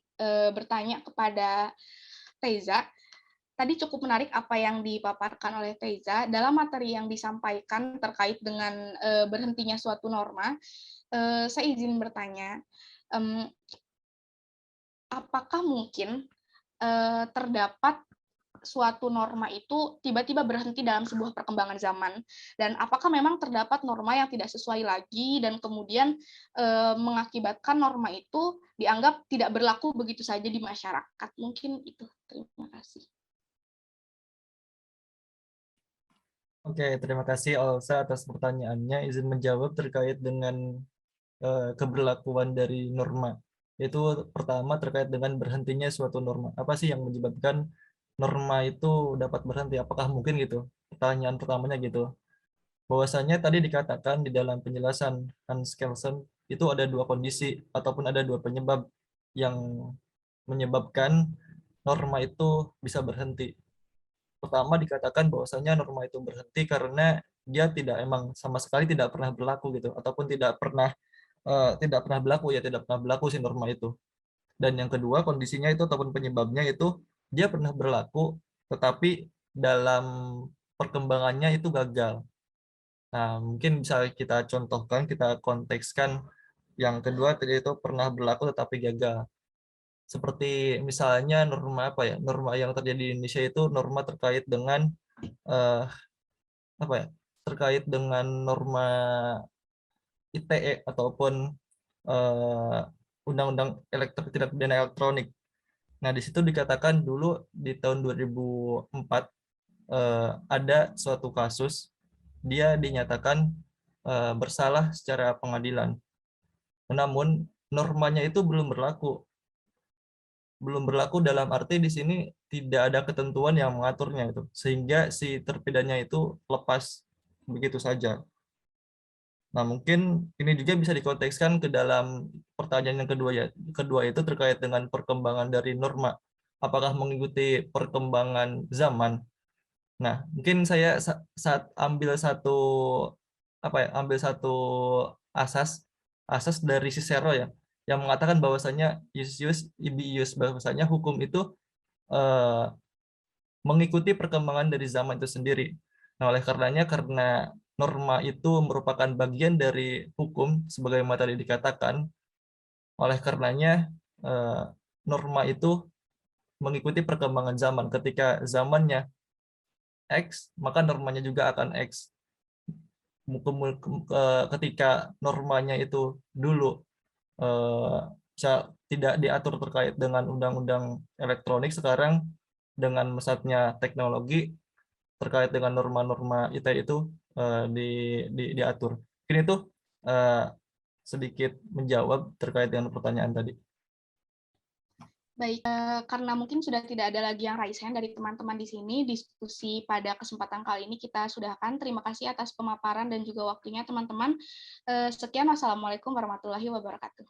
bertanya kepada Teza. Tadi cukup menarik apa yang dipaparkan oleh Teza dalam materi yang disampaikan terkait dengan berhentinya suatu norma. Saya izin bertanya, apakah mungkin terdapat suatu norma itu tiba-tiba berhenti dalam sebuah perkembangan zaman, dan apakah memang terdapat norma yang tidak sesuai lagi dan kemudian mengakibatkan norma itu dianggap tidak berlaku begitu saja di masyarakat. Mungkin itu. Terima kasih.
Oke, terima kasih Olsa atas pertanyaannya. Izin menjawab terkait dengan keberlakuan dari norma. Itu pertama terkait dengan berhentinya suatu norma. Apa sih yang menyebabkan norma itu dapat berhenti? Apakah mungkin gitu? Pertanyaan pertamanya gitu. Bahwasanya tadi dikatakan di dalam penjelasan Hans Kelsen itu ada dua kondisi ataupun ada dua penyebab yang menyebabkan norma itu bisa berhenti. Pertama dikatakan bahwasanya norma itu berhenti karena dia emang sama sekali tidak pernah berlaku gitu, ataupun tidak pernah berlaku si norma itu. Dan yang kedua kondisinya itu ataupun penyebabnya itu dia pernah berlaku tetapi dalam perkembangannya itu gagal. Nah, mungkin bisa kita contohkan, kita kontekskan yang kedua tadi itu pernah berlaku tetapi gagal. Seperti misalnya norma norma yang terjadi di Indonesia itu norma terkait dengan terkait dengan norma ITE ataupun undang-undang tindak pidana elektronik. Nah, di situ dikatakan dulu di tahun 2004 ada suatu kasus dia dinyatakan bersalah secara pengadilan. Namun normanya itu belum berlaku. Belum berlaku dalam arti di sini tidak ada ketentuan yang mengaturnya itu, sehingga si terpidananya itu lepas begitu saja. Nah, mungkin ini juga bisa dikontekskan ke dalam pertanyaan yang kedua ya. Kedua itu terkait dengan perkembangan dari norma. Apakah mengikuti perkembangan zaman? Nah, mungkin saya saat ambil satu asas dari Cicero ya, yang mengatakan bahwasanya ius ius ibi ius, bahwasanya hukum itu mengikuti perkembangan dari zaman itu sendiri. Nah, oleh karenanya, karena norma itu merupakan bagian dari hukum, sebagaimana tadi dikatakan, oleh karenanya norma itu mengikuti perkembangan zaman. Ketika zamannya X, maka normanya juga akan X. Ketika normanya itu dulu tidak diatur terkait dengan undang-undang elektronik, sekarang dengan mesatnya teknologi terkait dengan norma-norma ITE itu diatur. Mungkin itu sedikit menjawab terkait dengan pertanyaan tadi.
Baik, karena mungkin sudah tidak ada lagi yang raise hand dari teman-teman di sini, diskusi pada kesempatan kali ini kita sudahkan. Terima kasih atas pemaparan dan juga waktunya teman-teman. Sekian, wassalamualaikum warahmatullahi wabarakatuh.